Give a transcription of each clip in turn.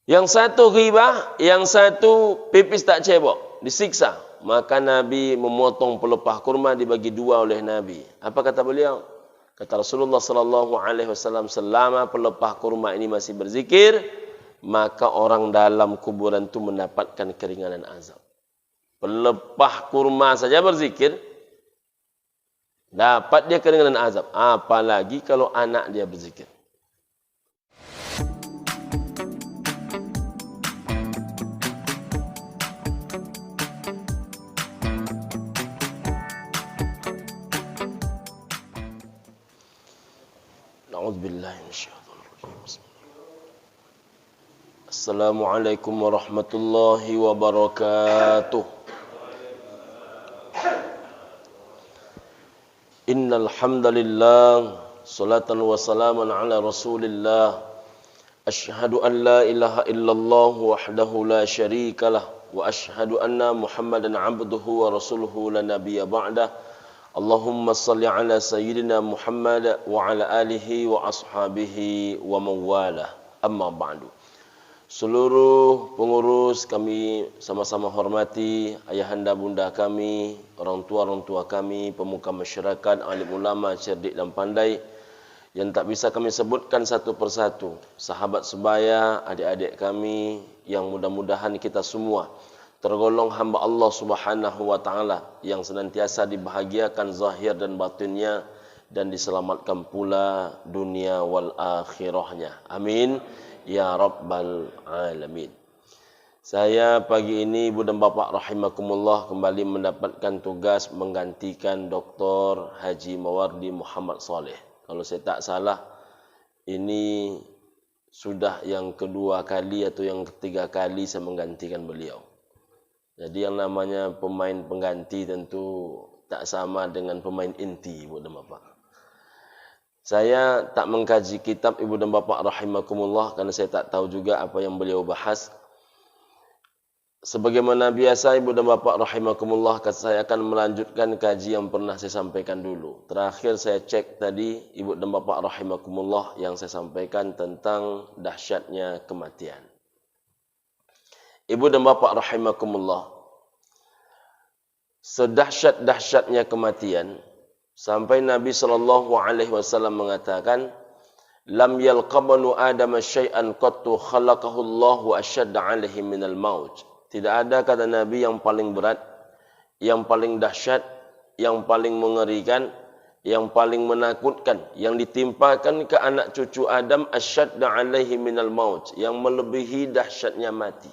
Yang satu ghibah, yang satu pipis tak cebok, disiksa. Maka Nabi memotong pelepah kurma dibagi dua oleh Nabi. Apa kata beliau? Kata Rasulullah sallallahu alaihi wasallam, selama pelepah kurma ini masih berzikir, maka orang dalam kuburan itu mendapatkan keringanan azab. Pelepah kurma saja berzikir, dapat dia keringanan azab. Apalagi kalau anak dia berzikir. Assalamualaikum warahmatullahi wabarakatuh. Innal hamdalillah, salatan wa salaman ala Rasulillah. Asyhadu an la ilaha illallah wahdahu la syarikalah wa asyhadu anna Muhammadan abduhu wa rasuluhu la nabiyya ba'dah. Allahumma salli ala sayyidina Muhammad wa ala alihi wa ashabihi wa mawalah. Amma ba'du. Seluruh pengurus kami sama-sama hormati, ayahanda bunda kami, orang tua kami, pemuka masyarakat, alim ulama, cerdik dan pandai yang tak bisa kami sebutkan satu persatu. Sahabat sebaya, adik-adik kami yang mudah-mudahan kita semua tergolong hamba Allah Subhanahu wa taala yang senantiasa dibahagiakan zahir dan batinnya dan diselamatkan pula dunia wal akhirahnya. Amin ya rabbal alamin. Saya pagi ini Ibu dan Bapak rahimakumullah kembali mendapatkan tugas menggantikan Dr. Haji Mawardi Muhammad Saleh. Kalau saya tak salah, ini sudah yang kedua kali atau yang ketiga kali saya menggantikan beliau. Jadi yang namanya pemain pengganti tentu tak sama dengan pemain inti, Ibu dan Bapak. Saya tak mengkaji kitab Ibu dan Bapak rahimakumullah karena saya tak tahu juga apa yang beliau bahas. Sebagaimana biasa Ibu dan Bapak rahimakumullah, saya akan melanjutkan kaji yang pernah saya sampaikan dulu. Terakhir saya cek tadi Ibu dan Bapak rahimakumullah yang saya sampaikan tentang dahsyatnya kematian. Ibu dan Bapak rahimakumullah, sedahsyat-dahsyatnya kematian sampai Nabi SAW mengatakan, lam yalqabanu Adam syai'an qattu khalaqahu Allahu asyadda 'alaihi minal maut. Tidak ada, kata Nabi, yang paling berat, yang paling dahsyat, yang paling mengerikan, yang paling menakutkan yang ditimpakan ke anak cucu Adam asyadda 'alaihi minal maut, yang melebihi dahsyatnya mati.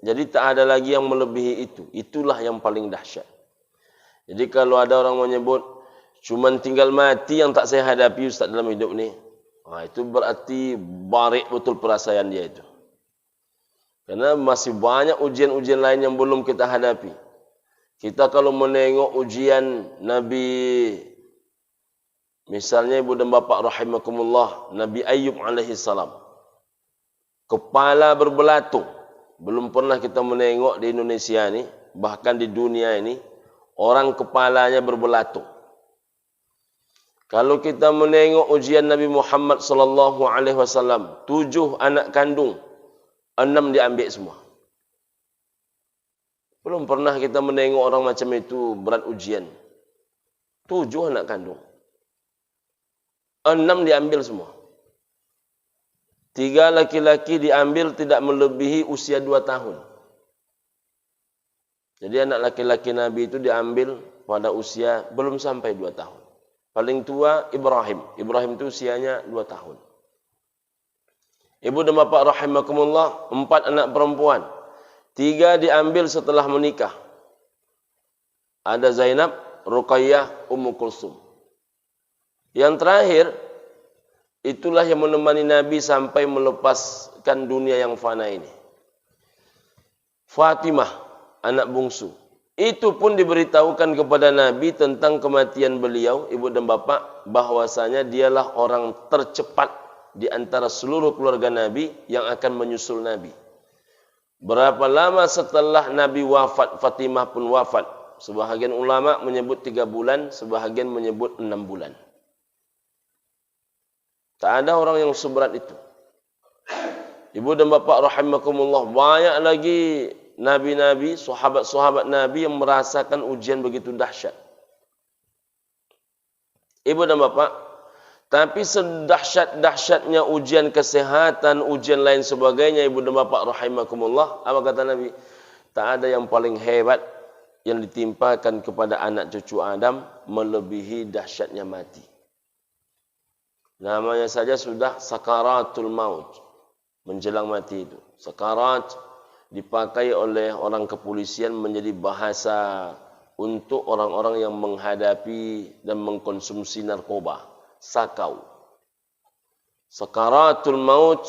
Jadi tak ada lagi yang melebihi itu. Itulah yang paling dahsyat. Jadi kalau ada orang menyebut cuman tinggal mati yang tak saya hadapi Ustaz dalam hidup ni, itu berarti barik betul perasaan dia itu. Karena masih banyak ujian-ujian lain yang belum kita hadapi. Kita kalau menengok ujian Nabi, misalnya Ibu dan Bapak rahimakumullah, Nabi Ayyub alaihi salam, kepala berbelatung. Belum pernah kita menengok di Indonesia ni, bahkan di dunia ini, orang kepalanya berbelatung. Kalau kita menengok ujian Nabi Muhammad sallallahu alaihi wasallam, 7 anak kandung, 6 diambil semua. Belum pernah kita menengok orang macam itu berat ujian. 7 anak kandung, 6 diambil semua. 3 laki-laki diambil tidak melebihi usia 2 tahun. Jadi anak laki-laki Nabi itu diambil pada usia belum sampai 2 tahun. Paling tua Ibrahim. Ibrahim itu usianya 2 tahun. Ibu dan Bapak rahimakumullah, 4 anak perempuan. 3 diambil setelah menikah. Ada Zainab, Ruqayyah, Ummu Kulsum. Yang terakhir, itulah yang menemani Nabi sampai melepaskan dunia yang fana ini. Fatimah, anak bungsu. Itu pun diberitahukan kepada Nabi tentang kematian beliau, Ibu dan Bapak, bahwasanya dialah orang tercepat di antara seluruh keluarga Nabi yang akan menyusul Nabi. Berapa lama setelah Nabi wafat, Fatimah pun wafat. Sebahagian ulama menyebut 3 bulan, sebahagian menyebut 6 bulan. Tak ada orang yang seberat itu. Ibu dan bapa rahimakumullah, banyak lagi nabi-nabi, sahabat-sahabat Nabi yang merasakan ujian begitu dahsyat. Ibu dan bapa, tapi sedahsyat-dahsyatnya ujian kesehatan, ujian lain sebagainya, ibu dan bapa rahimakumullah, apa kata Nabi? Tak ada yang paling hebat yang ditimpakan kepada anak cucu Adam melebihi dahsyatnya mati. Namanya saja sudah sakaratul maut, menjelang mati itu. Sakarat dipakai oleh orang kepolisian menjadi bahasa untuk orang-orang yang menghadapi dan mengkonsumsi narkoba. Sakau. Sakaratul maut,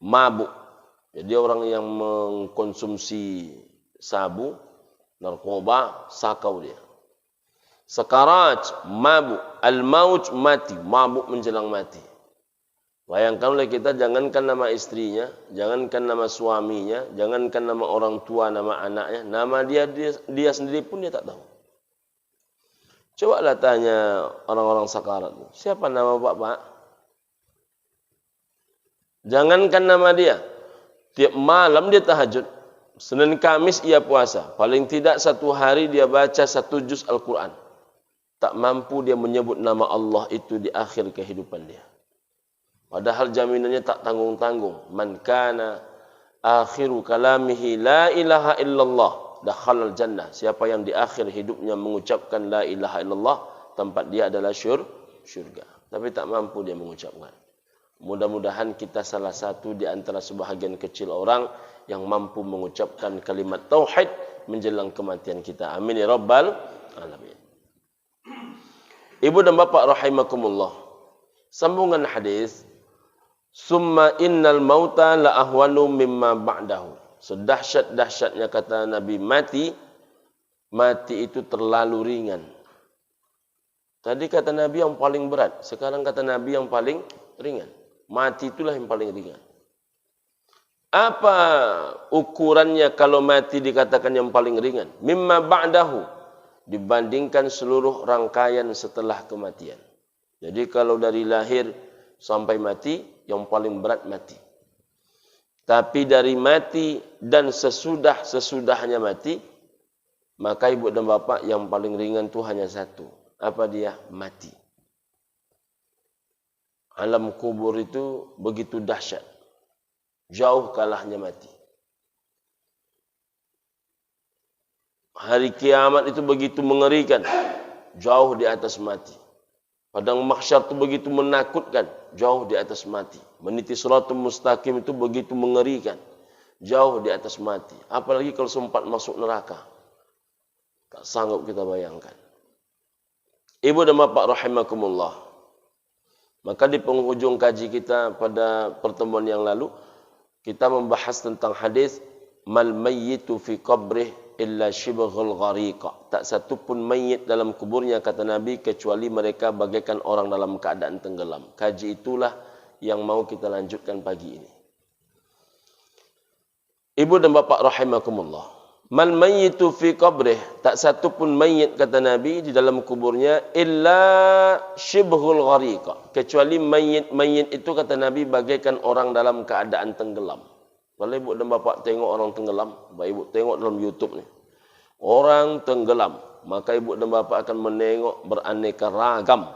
mabuk. Jadi orang yang mengkonsumsi sabu, narkoba, sakau dia. Sakarat, mabuk. Al-maut, mati. Mabuk menjelang mati. Bayangkan oleh kita, jangankan nama istrinya, jangankan nama suaminya, jangankan nama orang tua, nama anaknya, nama dia sendiri pun dia tak tahu. Cobalah tanya orang-orang sakarat, siapa nama bapak? Jangankan nama dia, tiap malam dia tahajud, Senin Kamis ia puasa, paling tidak satu hari dia baca 1 juz Al-Quran. Tak mampu dia menyebut nama Allah itu di akhir kehidupan dia. Padahal jaminannya tak tanggung-tanggung. Man kana akhiru kalamihi la ilaha illallah dakhalal jannah. Siapa yang di akhir hidupnya mengucapkan la ilaha illallah, tempat dia adalah syurga. Tapi tak mampu dia mengucapkan. Mudah-mudahan kita salah satu di antara sebahagian kecil orang yang mampu mengucapkan kalimat tauhid menjelang kematian kita. Amin ya rabbal alamin. Ibu dan bapa rahimakumullah. Sambungan hadis, summa innal mauta la ahwanu mimma ba'dahu. Sedahsyat-dahsyatnya kata Nabi, mati itu terlalu ringan. Tadi kata Nabi yang paling berat, sekarang kata Nabi yang paling ringan. Mati itulah yang paling ringan. Apa ukurannya kalau mati dikatakan yang paling ringan? Mimma ba'dahu, dibandingkan seluruh rangkaian setelah kematian. Jadi kalau dari lahir sampai mati, yang paling berat mati. Tapi dari mati dan sesudahnya mati, maka ibu dan bapa yang paling ringan itu hanya satu. Apa dia? Mati. Alam kubur itu begitu dahsyat. Jauh kalahnya mati. Hari kiamat itu begitu mengerikan. Jauh di atas mati. Padang mahsyar itu begitu menakutkan, jauh di atas mati. Meniti siratul mustaqim itu begitu mengerikan, jauh di atas mati. Apalagi kalau sempat masuk neraka. Tak sanggup kita bayangkan. Ibu dan bapak rahimakumullah. Maka di penghujung kaji kita pada pertemuan yang lalu, kita membahas tentang hadis mal mayyitu fi qabrih illa shibghul ghariqa. Tak satu pun mayit dalam kuburnya, kata Nabi, kecuali mereka bagaikan orang dalam keadaan tenggelam. Kaji itulah yang mau kita lanjutkan pagi ini. Ibu dan bapa rahimakumullah. Mal mayyitu fi qabrih, tak satu pun mayit, kata Nabi, di dalam kuburnya illa shibghul ghariqa, kecuali mayit itu, kata Nabi, bagaikan orang dalam keadaan tenggelam. Kalau ibu dan bapa tengok orang tenggelam, ibu tengok dalam YouTube ni, orang tenggelam, maka ibu dan bapa akan menengok beraneka ragam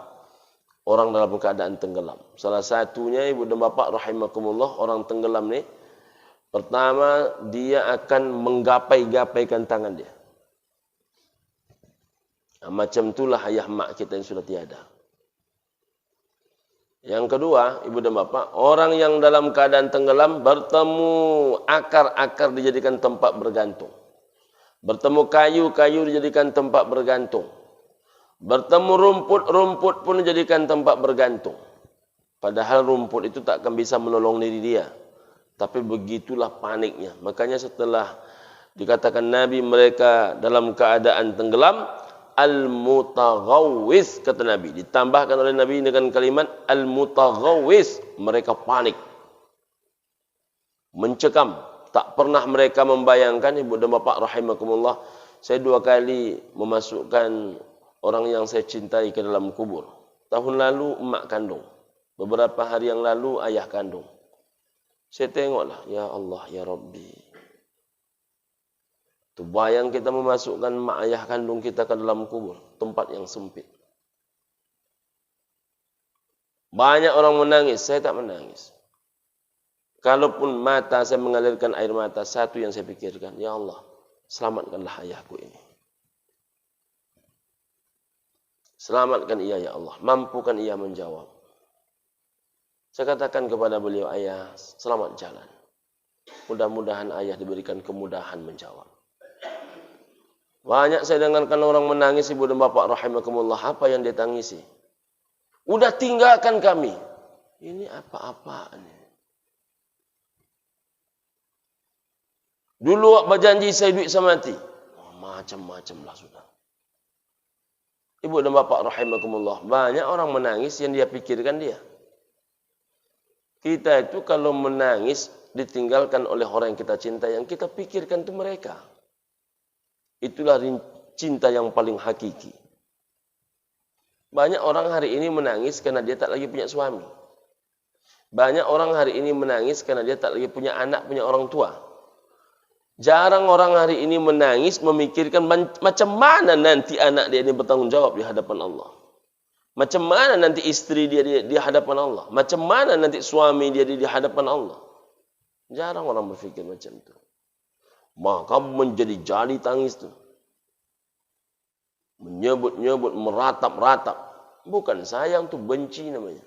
orang dalam keadaan tenggelam. Salah satunya, ibu dan bapa rahimakumullah, orang tenggelam ni, pertama dia akan menggapai-gapaikan tangan dia. Macam itulah ayah mak kita yang sudah tiada. Yang kedua, ibu dan bapa, orang yang dalam keadaan tenggelam bertemu akar-akar dijadikan tempat bergantung. Bertemu kayu-kayu dijadikan tempat bergantung. Bertemu rumput-rumput pun dijadikan tempat bergantung. Padahal rumput itu tak akan bisa menolong diri dia. Tapi begitulah paniknya. Makanya setelah dikatakan Nabi mereka dalam keadaan tenggelam, al-mutaghawwis, kata Nabi. Ditambahkan oleh Nabi dengan kalimat al-mutaghawwis. Mereka panik. Mencekam. Tak pernah mereka membayangkan, ibu dan bapa rahimakumullah, saya 2 kali memasukkan orang yang saya cintai ke dalam kubur. Tahun lalu emak kandung. Beberapa hari yang lalu ayah kandung. Saya tengoklah, ya Allah, ya Rabbi. Tu bayang kita memasukkan mak ayah kandung kita ke dalam kubur, tempat yang sempit. Banyak orang menangis, saya tak menangis. Kalaupun mata saya mengalirkan air mata, satu yang saya pikirkan, ya Allah, selamatkanlah ayahku ini. Selamatkan ia, ya Allah. Mampukan ia menjawab. Saya katakan kepada beliau, ayah, selamat jalan. Mudah-mudahan ayah diberikan kemudahan menjawab. Banyak saya dengarkan orang menangis, ibu dan bapak rahimakumullah. Apa yang dia tangisi? Udah tinggalkan kami. Ini apa-apaan ini? Dulu berjanji saya duit saya mati. Oh, macam-macam lah sudah. Ibu dan bapak rahimakumullah. Banyak orang menangis yang dia pikirkan dia. Kita itu kalau menangis ditinggalkan oleh orang yang kita cinta, yang kita pikirkan itu mereka. Itulah cinta yang paling hakiki. Banyak orang hari ini menangis karena dia tak lagi punya suami. Banyak orang hari ini menangis karena dia tak lagi punya anak, punya orang tua. Jarang orang hari ini menangis memikirkan macam mana nanti anak dia ini bertanggung jawab di hadapan Allah. Macam mana nanti istri dia di hadapan Allah. Macam mana nanti suami dia di hadapan Allah. Jarang orang berfikir macam itu. Maka menjadi jali tangis itu. Menyebut-nyebut, meratap-ratap. Bukan sayang, itu benci namanya.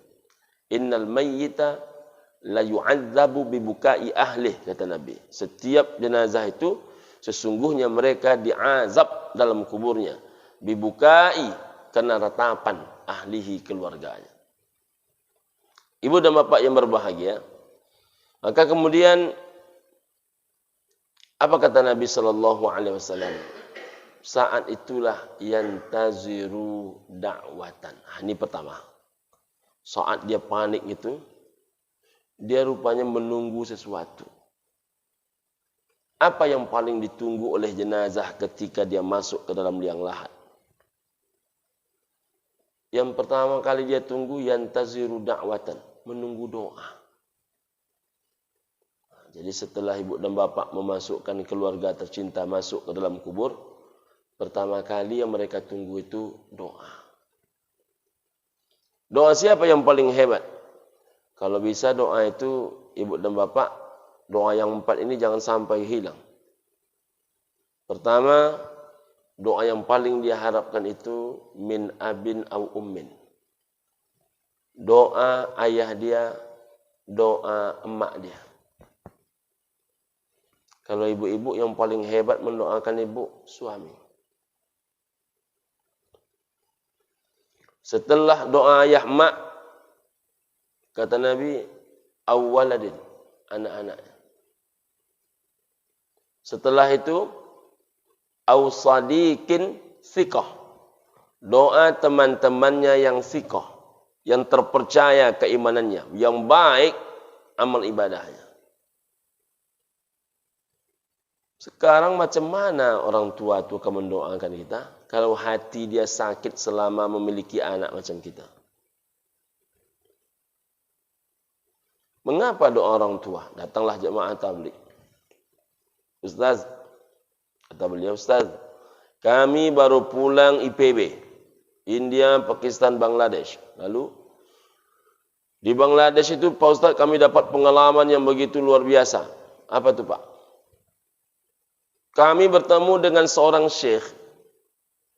Innal mayyita la yu'adzabu bibukai ahlih, kata Nabi. Setiap jenazah itu sesungguhnya mereka diazab dalam kuburnya. Bibukai, karena ratapan ahlihi, keluarganya. Ibu dan bapak yang berbahagia, maka kemudian apa kata Nabi sallallahu alaihi wasallam? Saat itulah yantaziru da'watan. Ini pertama. Saat dia panik itu, dia rupanya menunggu sesuatu. Apa yang paling ditunggu oleh jenazah ketika dia masuk ke dalam liang lahat? Yang pertama kali dia tunggu yantaziru da'watan, menunggu doa. Jadi setelah ibu dan bapak memasukkan keluarga tercinta masuk ke dalam kubur, pertama kali yang mereka tunggu itu doa. Doa siapa yang paling hebat? Kalau bisa doa itu, ibu dan bapak, doa yang 4 ini jangan sampai hilang. Pertama, doa yang paling dia harapkan itu min abin au ummin. Doa ayah dia, doa emak dia. Kalau ibu-ibu yang paling hebat mendoakan ibu, suami. Setelah doa ayah mak, kata Nabi, awwaladin, anak-anaknya. Setelah itu, awsadikin thiqah, doa teman-temannya yang thiqah, yang terpercaya keimanannya, yang baik amal ibadahnya. Sekarang macam mana orang tua itu akan mendoakan kita kalau hati dia sakit selama memiliki anak macam kita? Mengapa doa orang tua? Datanglah jemaah tabligh. Ustaz, kata beliau, Ustaz, kami baru pulang IPB, India, Pakistan, Bangladesh. Lalu di Bangladesh itu, Pak Ustaz, kami dapat pengalaman yang begitu luar biasa. Apa itu, Pak? Kami bertemu dengan seorang syekh.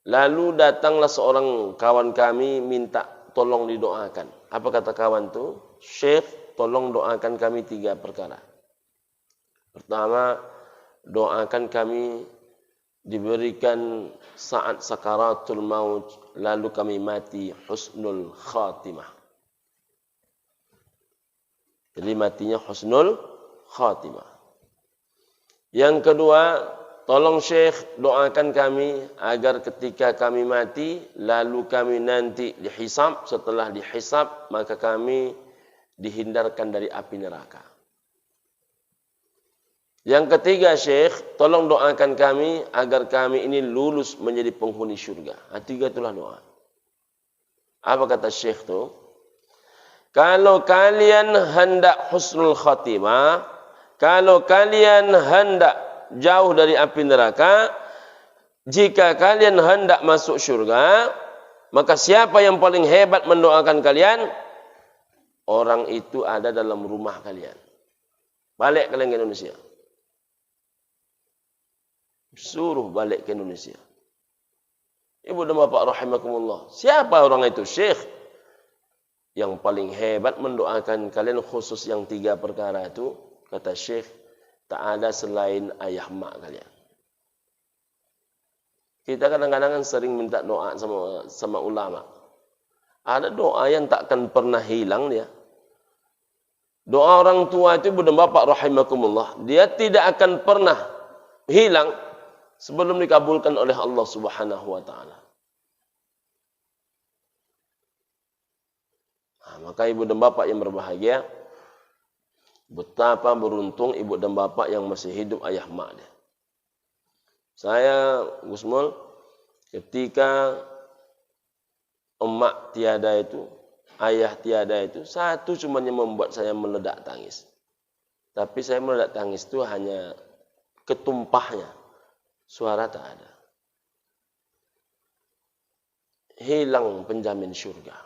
Lalu datanglah seorang kawan kami minta tolong didoakan. Apa kata kawan itu? Syekh, tolong doakan kami 3 perkara. Pertama, doakan kami diberikan saat sakaratul maut, lalu kami mati husnul khatimah. Jadi matinya husnul khatimah. Yang kedua, tolong Syekh doakan kami agar ketika kami mati, lalu kami nanti dihisab. Setelah dihisab, maka kami dihindarkan dari api neraka. Yang ketiga, Syekh, tolong doakan kami agar kami ini lulus menjadi penghuni syurga. 3 itulah doa. Apa kata Syekh itu? kalau kalian hendak husnul khatimah, kalau kalian hendak jauh dari api neraka, jika kalian hendak masuk syurga, maka siapa yang paling hebat mendoakan kalian? Orang itu ada dalam rumah kalian. Balik kalian ke Indonesia. Suruh balik ke Indonesia. Ibu dan bapak rahimakumullah. Siapa orang itu? Syekh. Yang paling hebat mendoakan kalian khusus yang 3 perkara itu, kata Syekh, tak ada selain ayah mak kalian. Kita kadang-kadang sering minta doa sama ulama. Ada doa yang takkan pernah hilang dia. Doa orang tua itu, ibu dan bapak rahimakumullah, dia tidak akan pernah hilang sebelum dikabulkan oleh Allah Subhanahu wa taala. Maka ibu dan bapak yang berbahagia, betapa beruntung ibu dan bapak yang masih hidup ayah mak dia. Saya, Gusmul, ketika emak tiada itu, ayah tiada itu, satu cuma yang membuat saya meledak tangis. Tapi saya meledak tangis itu hanya ketumpahnya, suara tak ada. Hilang penjamin syurga.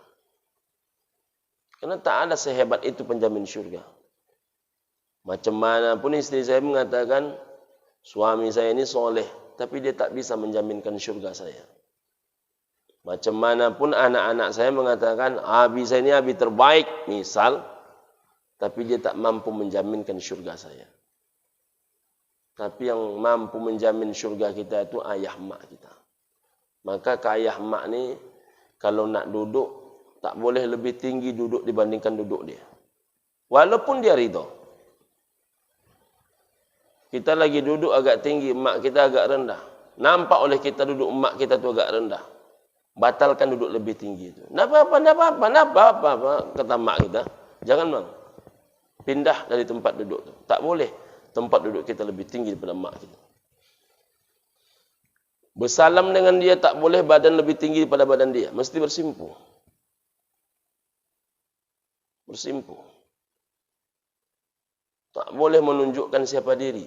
Karena tak ada sehebat itu penjamin syurga. Macam mana pun istri saya mengatakan, suami saya ini soleh, tapi dia tak bisa menjaminkan syurga saya. Macam mana pun anak-anak saya mengatakan, abi saya ini abi terbaik, misal, tapi dia tak mampu menjaminkan syurga saya. Tapi yang mampu menjamin syurga kita itu ayah mak kita. Maka ke ayah mak ni, kalau nak duduk, tak boleh lebih tinggi duduk dibandingkan duduk dia. Walaupun dia ridha. Kita lagi duduk agak tinggi, mak kita agak rendah. Nampak oleh kita duduk mak kita tu agak rendah. Batalkan duduk lebih tinggi itu. Nak apa-apa, kata mak kita. Jangan bang. Pindah dari tempat duduk tu. Tak boleh tempat duduk kita lebih tinggi daripada mak kita. Bersalam dengan dia tak boleh badan lebih tinggi daripada badan dia. Mesti bersimpu. Bersimpu. Tak boleh menunjukkan siapa diri.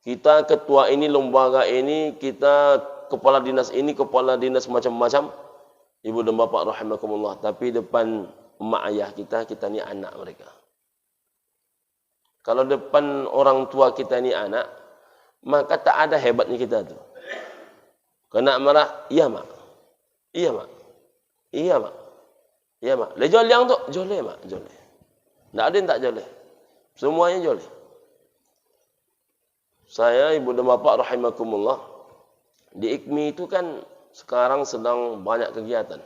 Kita ketua ini, lembaga ini, kita kepala dinas ini, kepala dinas macam-macam. Ibu dan bapak rahimakumullah. Tapi depan emak ayah kita, kita ni anak mereka. Kalau depan orang tua kita ni anak, maka tak ada hebatnya kita tu. Kena marah, iya mak. Iya mak. Iya mak. Iya mak. Le jol yang tu, joleh mak, joleh. Tak ada yang tak joleh. Semuanya joleh. Saya, ibu dan bapak rahimakumullah, di IKMI itu kan sekarang sedang banyak kegiatan.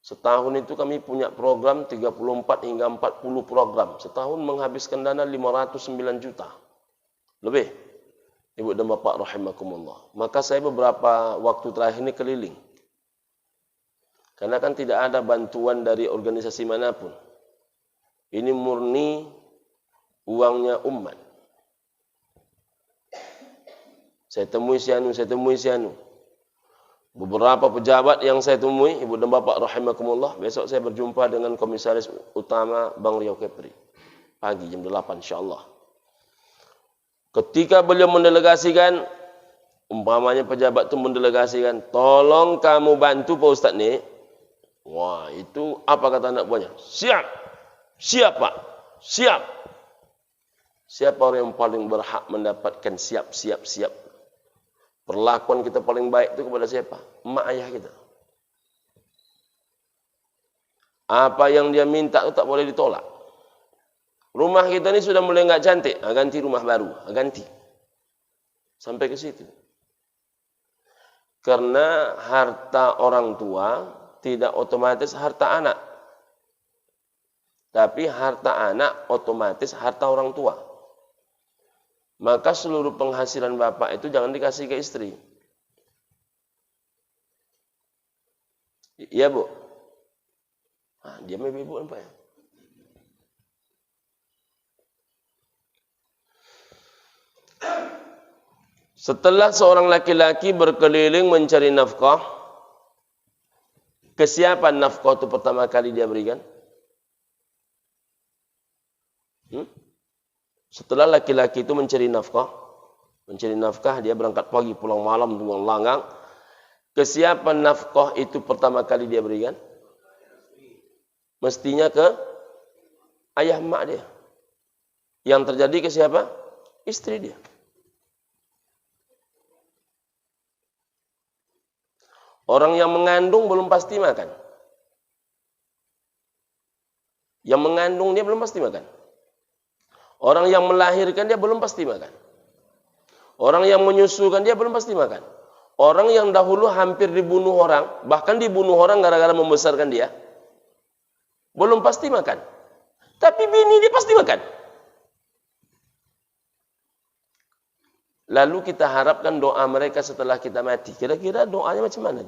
Setahun itu kami punya program 34 hingga 40 program. Setahun menghabiskan dana 509 juta. Lebih. Ibu dan bapak rahimakumullah. Maka saya beberapa waktu terakhir ini keliling. Karena kan tidak ada bantuan dari organisasi manapun. Ini murni uangnya umat. Saya temui si anu. Beberapa pejabat yang saya temui, ibu dan bapak rahimakumullah, besok saya berjumpa dengan komisaris utama Bank Riau Kepri. Pagi jam 8 insyaAllah. Ketika beliau mendelegasikan, umpamanya pejabat itu mendelegasikan, tolong kamu bantu Pak Ustaz ni. Wah, itu apa kata anak buahnya? Siap. Siap Pak. Siap. Siapa orang yang paling berhak mendapatkan siap. Perlakuan kita paling baik itu kepada siapa? Emak ayah kita. Apa yang dia minta itu tak boleh ditolak. Rumah kita ni sudah mulai enggak cantik, ganti rumah baru, ganti. Sampai ke situ. Karena harta orang tua tidak otomatis harta anak. Tapi harta anak otomatis harta orang tua. Maka seluruh penghasilan bapak itu jangan dikasih ke istri. Iya bu. Dia mau ibu apa ya? Setelah seorang laki-laki berkeliling mencari nafkah, ke siapa nafkah itu pertama kali dia berikan? Setelah laki-laki itu mencari nafkah, dia berangkat pagi, pulang malam dengan langgang. Ke siapa nafkah itu pertama kali dia berikan? Mestinya ke ayah mak dia. Yang terjadi ke siapa? Istri dia. Orang yang mengandung belum pasti makan. Yang mengandung dia belum pasti makan. Orang yang melahirkan dia belum pasti makan. Orang yang menyusukan dia belum pasti makan. Orang yang dahulu hampir dibunuh orang, bahkan dibunuh orang gara-gara membesarkan dia, belum pasti makan. Tapi bini dia pasti makan. Lalu kita harapkan doa mereka setelah kita mati. Kira-kira doanya macam mana?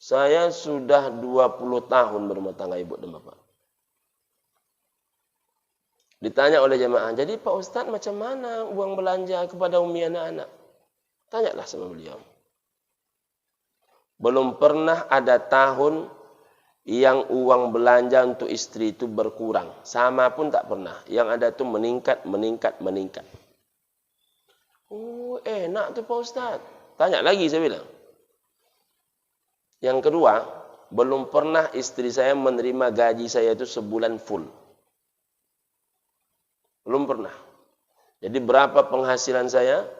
Saya sudah 20 tahun berumah tangga ibu dan bapak. Ditanya oleh jemaah, jadi Pak Ustadz macam mana uang belanja kepada umi anak-anak? Tanyalah sama beliau. Belum pernah ada tahun yang uang belanja untuk istri itu berkurang. Sama pun tak pernah. Yang ada itu meningkat. Oh, enak tuh Pak Ustadz. Tanya lagi saya bilang. Yang kedua, belum pernah istri saya menerima gaji saya itu sebulan full. Belum pernah. Jadi berapa penghasilan saya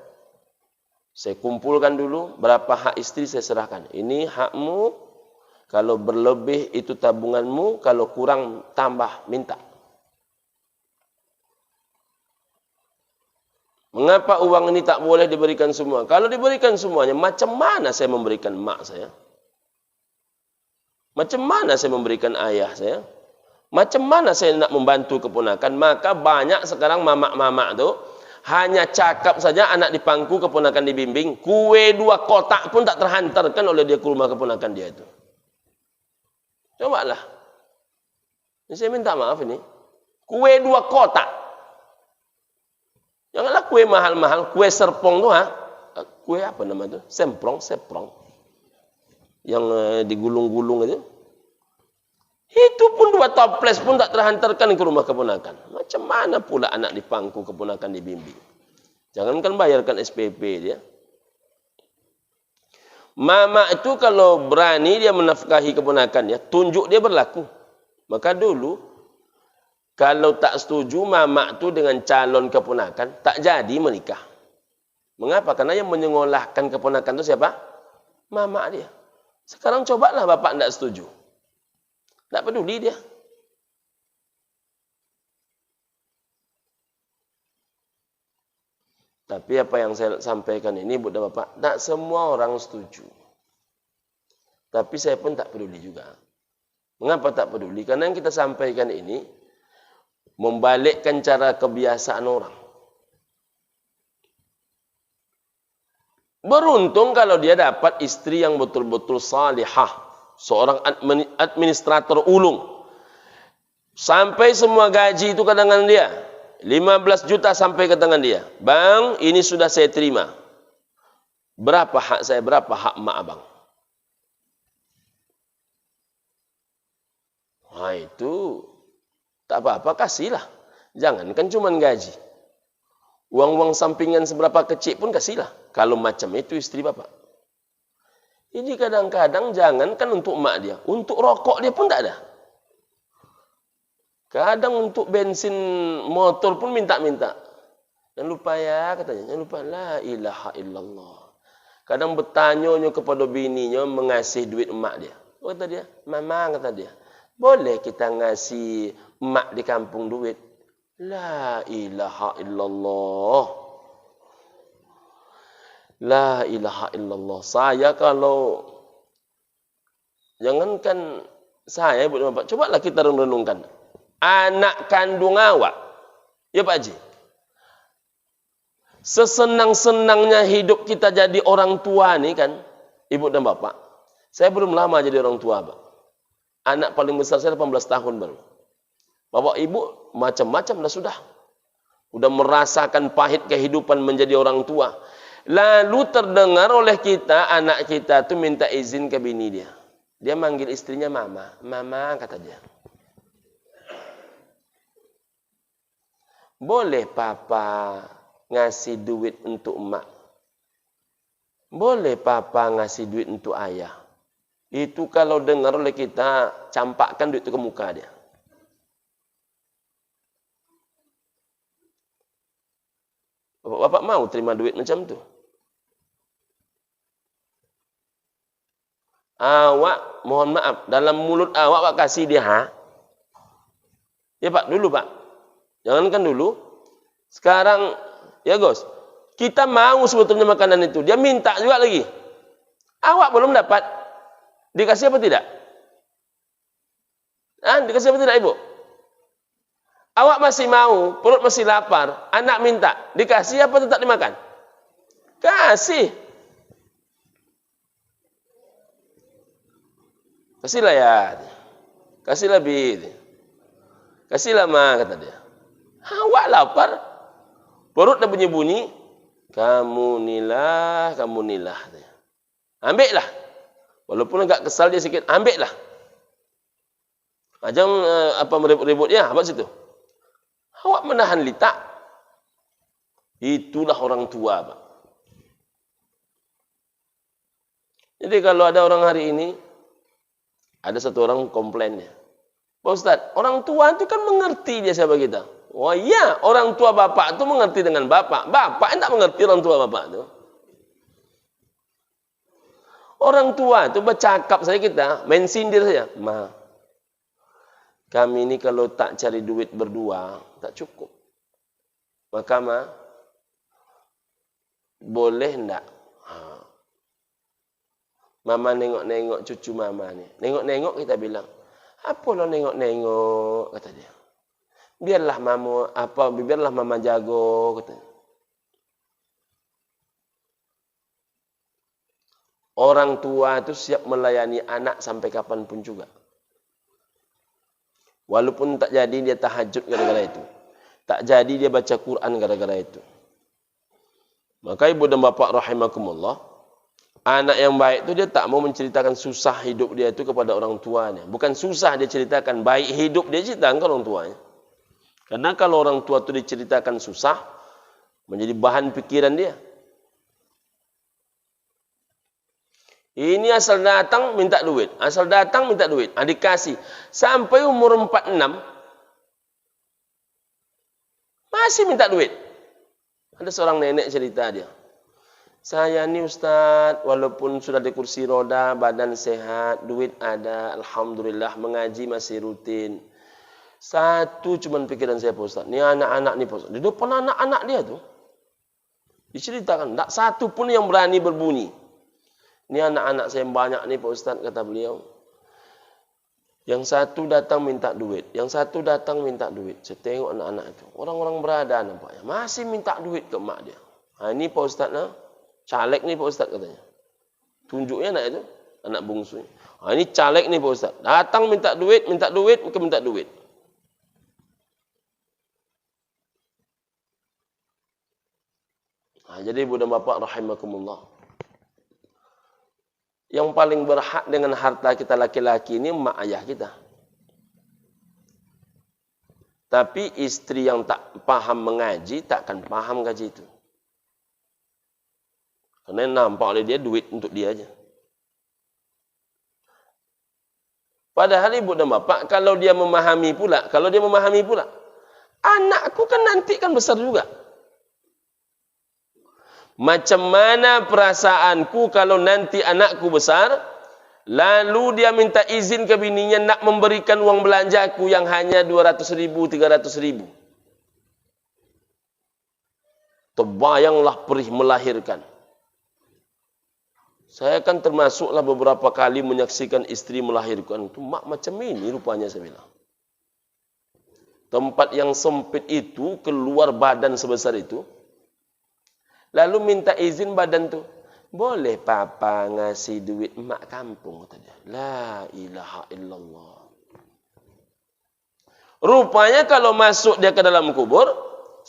kumpulkan dulu, berapa hak istri saya serahkan. Ini hakmu, kalau berlebih itu tabunganmu, kalau kurang tambah, minta. Mengapa uang ini tak boleh diberikan semua? Kalau diberikan semuanya, macam mana saya memberikan mak saya? Macam mana saya memberikan ayah saya? Macam mana saya nak membantu keponakan? Maka banyak sekarang mamak-mamak tu hanya cakap saja anak dipangku, keponakan dibimbing. Kue 2 kotak pun tak terhantarkan oleh dia ke rumah keponakan dia itu. Cobalah. Ini saya minta maaf ini. Kue 2 kotak. Janganlah kue mahal-mahal. Kue serpong tu kue apa nama itu? Seprong. Yang digulung-gulung itu. Itu pun 2 toples pun tak terhantarkan ke rumah keponakan. Macam mana pula anak dipangku, keponakan dibimbing? Jangankan bayarkan SPP dia. Mama itu kalau berani dia menafkahi keponakannya, tunjuk dia berlaku. Maka dulu, kalau tak setuju mama itu dengan calon keponakan, tak jadi menikah. Mengapa? Karena yang menyekolahkan keponakan itu siapa? Mama dia. Sekarang cobalah bapak tidak setuju. Tak peduli dia. Tapi apa yang saya sampaikan ini, Bu dan Bapak, tak semua orang setuju. Tapi saya pun tak peduli juga. Mengapa tak peduli? Karena yang kita sampaikan ini membalikkan cara kebiasaan orang. Beruntung kalau dia dapat istri yang betul-betul salihah, seorang administrator ulung. Sampai semua gaji itu ke tangan dia. 15 juta sampai ke tangan dia. Bang, ini sudah saya terima. Berapa hak saya, berapa hak mak abang? Nah itu, tak apa-apa, kasihlah. Jangankan cuma gaji. Uang-uang sampingan seberapa kecil pun kasihlah. Kalau macam itu istri bapak. Ini kadang-kadang jangankan untuk mak dia. Untuk rokok dia pun tak ada. Kadang untuk bensin motor pun minta-minta. Jangan lupa ya katanya. Jangan lupa la ilaha illallah. Kadang bertanya kepada bininya mengasih duit emak dia. Kata dia, mama kata dia. Boleh kita ngasih emak di kampung duit? La ilaha illallah. La ilaha illallah. Saya kalau jangankan saya ibu dan bapak, cobalah kita renungkan. Anak kandung awak, ya Pak Haji. Sesenang-senangnya hidup kita jadi orang tua nih kan, ibu dan bapak. Saya belum lama jadi orang tua, Pak. Anak paling besar saya 18 tahun baru. Bapak ibu macam-macam dah sudah. Sudah merasakan pahit kehidupan menjadi orang tua. Lalu terdengar oleh kita, anak kita itu minta izin ke bini dia. Dia manggil istrinya mama. Mama, kata dia. Boleh papa ngasih duit untuk emak. Boleh papa ngasih duit untuk ayah. Itu kalau dengar oleh kita, campakkan duit itu ke muka dia. Bapak mau terima duit macam tu? Awak, mohon maaf, dalam mulut awak kasih dia, ha? Ya Pak, dulu Pak. Jangankan dulu. Sekarang, ya Gus, kita mau sebetulnya makanan itu. Dia minta juga lagi. Awak belum dapat. Dikasih apa tidak? Dikasih apa tidak Ibu? Awak masih mau, perut masih lapar, anak minta. Dikasih apa tetap dimakan? Kasih. Kasihlah ya. Kasih lebih. Kasih lama, kata dia. Awak lapar. Perut dah bunyi-bunyi. Kamu nilah. Ambil lah. Walaupun agak kesal dia sikit. Ambil lah. Jangan meribut-ribut dia. Apa situ? Awak menahan litak. Itulah orang tua, Pak. Jadi kalau ada orang hari ini, ada satu orang komplainnya. Pak Ustaz, orang tua itu kan mengerti dia siapa kita. Oh iya, orang tua bapak itu mengerti dengan bapak. Bapak tidak mengerti orang tua bapak itu. Orang tua itu bercakap saja kita, main sindir saja. Ma, kami ini kalau tak cari duit berdua, tak cukup. Maka ma, boleh enggak? Mama nengok-nengok cucu mama ni. Nengok-nengok kita bilang, apa lo nengok-nengok, kata dia. Biarlah mama jago, kata dia. Orang tua itu siap melayani anak sampai kapanpun juga. Walaupun tak jadi dia tahajud gara-gara itu. Tak jadi dia baca Quran gara-gara itu. Maka ibu dan bapa rahimakumullah, anak yang baik itu dia tak mau menceritakan susah hidup dia itu kepada orang tuanya. Bukan susah dia ceritakan, baik hidup dia ceritakan ke orang tuanya. Karena kalau orang tua itu diceritakan susah, menjadi bahan pikiran dia. Ini asal datang minta duit. Asal datang minta duit. Dikasih. Sampai umur 46, masih minta duit. Ada seorang nenek cerita dia. Saya ni Ustaz, walaupun sudah di kursi roda, badan sehat, duit ada, alhamdulillah, mengaji masih rutin. Satu cuman pikiran saya Pak Ustaz, ni anak-anak ni Pak Ustaz. Di depan anak-anak dia tu, diceritakan, tak satu pun yang berani berbunyi. Ni anak-anak saya yang banyak ni Pak Ustaz, kata beliau. Yang satu datang minta duit, yang satu datang minta duit. Saya tengok anak-anak itu, orang-orang berada nampaknya, masih minta duit ke mak dia. Ini Pak Ustaz nah. Caleg ni Pak Ustaz katanya. Tunjuknya anak itu, anak bungsu. Ini caleg ni Pak Ustaz. Datang minta duit, bukan minta duit. Jadi ibu dan bapa rahimakumullah. Yang paling berhak dengan harta kita laki-laki ini mak ayah kita. Tapi istri yang tak paham mengaji, takkan paham gaji itu. Karena nampak oleh dia duit untuk dia aja. Padahal ibu dan bapak, kalau dia memahami pula, anakku kan nanti kan besar juga. Macam mana perasaanku kalau nanti anakku besar, lalu dia minta izin ke bininya nak memberikan uang belanjaku yang hanya 200.000, 300.000. Terbayanglah perih melahirkan. Saya kan termasuklah beberapa kali menyaksikan istri melahirkan. Itu mak macam ini rupanya saya bilang. Tempat yang sempit itu, keluar badan sebesar itu. Lalu minta izin badan tu. Boleh papa ngasih duit mak kampung, kata dia. La ilaha illallah. Rupanya kalau masuk dia ke dalam kubur,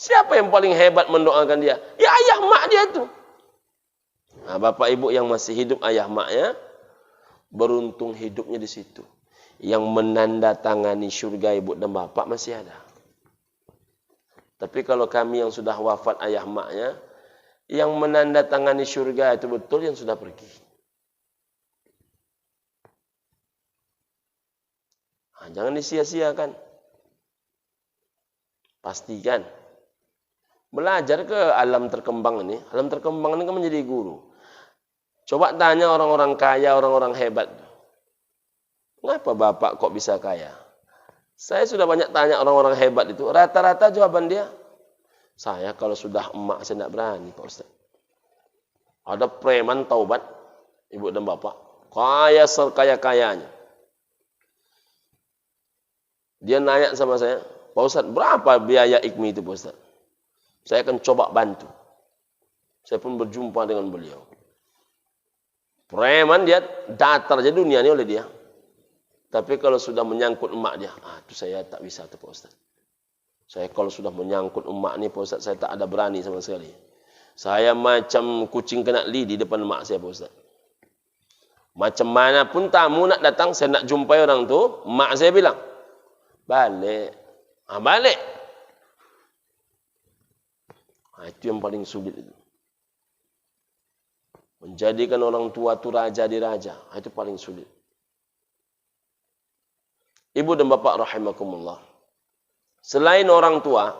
siapa yang paling hebat mendoakan dia? Ya ayah mak dia tu. Bapak ibu yang masih hidup ayah maknya, beruntung hidupnya di situ. Yang menandatangani syurga ibu dan bapak masih ada. Tapi kalau kami yang sudah wafat ayah maknya, yang menandatangani syurga itu betul yang sudah pergi. Jangan disia-siakan. Pastikan. Belajar ke alam terkembang ini. Alam terkembang ini kan menjadi guru. Coba tanya orang-orang kaya, orang-orang hebat. Kenapa bapak kok bisa kaya? Saya sudah banyak tanya orang-orang hebat itu. Rata-rata jawaban dia, saya kalau sudah emak saya tidak berani Pak Ustaz. Ada preman taubat, ibu dan bapak. Kaya sekaya-kayanya. Dia nanya sama saya, Pak Ustaz, berapa biaya IKMI itu Pak Ustaz? Saya akan coba bantu. Saya pun berjumpa dengan beliau. Preman dia datar aja dunia ini oleh dia. Tapi kalau sudah menyangkut emak dia, itu saya tak bisa tuh Pak Ustaz. Saya kalau sudah menyangkut emak ni Pak Ustaz, saya tak ada berani sama sekali. Saya macam kucing kena li di depan emak saya Pak Ustaz. Macam mana pun tamu nak datang, saya nak jumpai orang tu, emak saya bilang, balik. Balik. Itu yang paling sulit itu. Menjadikan orang tua itu raja di raja. Itu paling sulit. Ibu dan bapak rahimakumullah. Selain orang tua,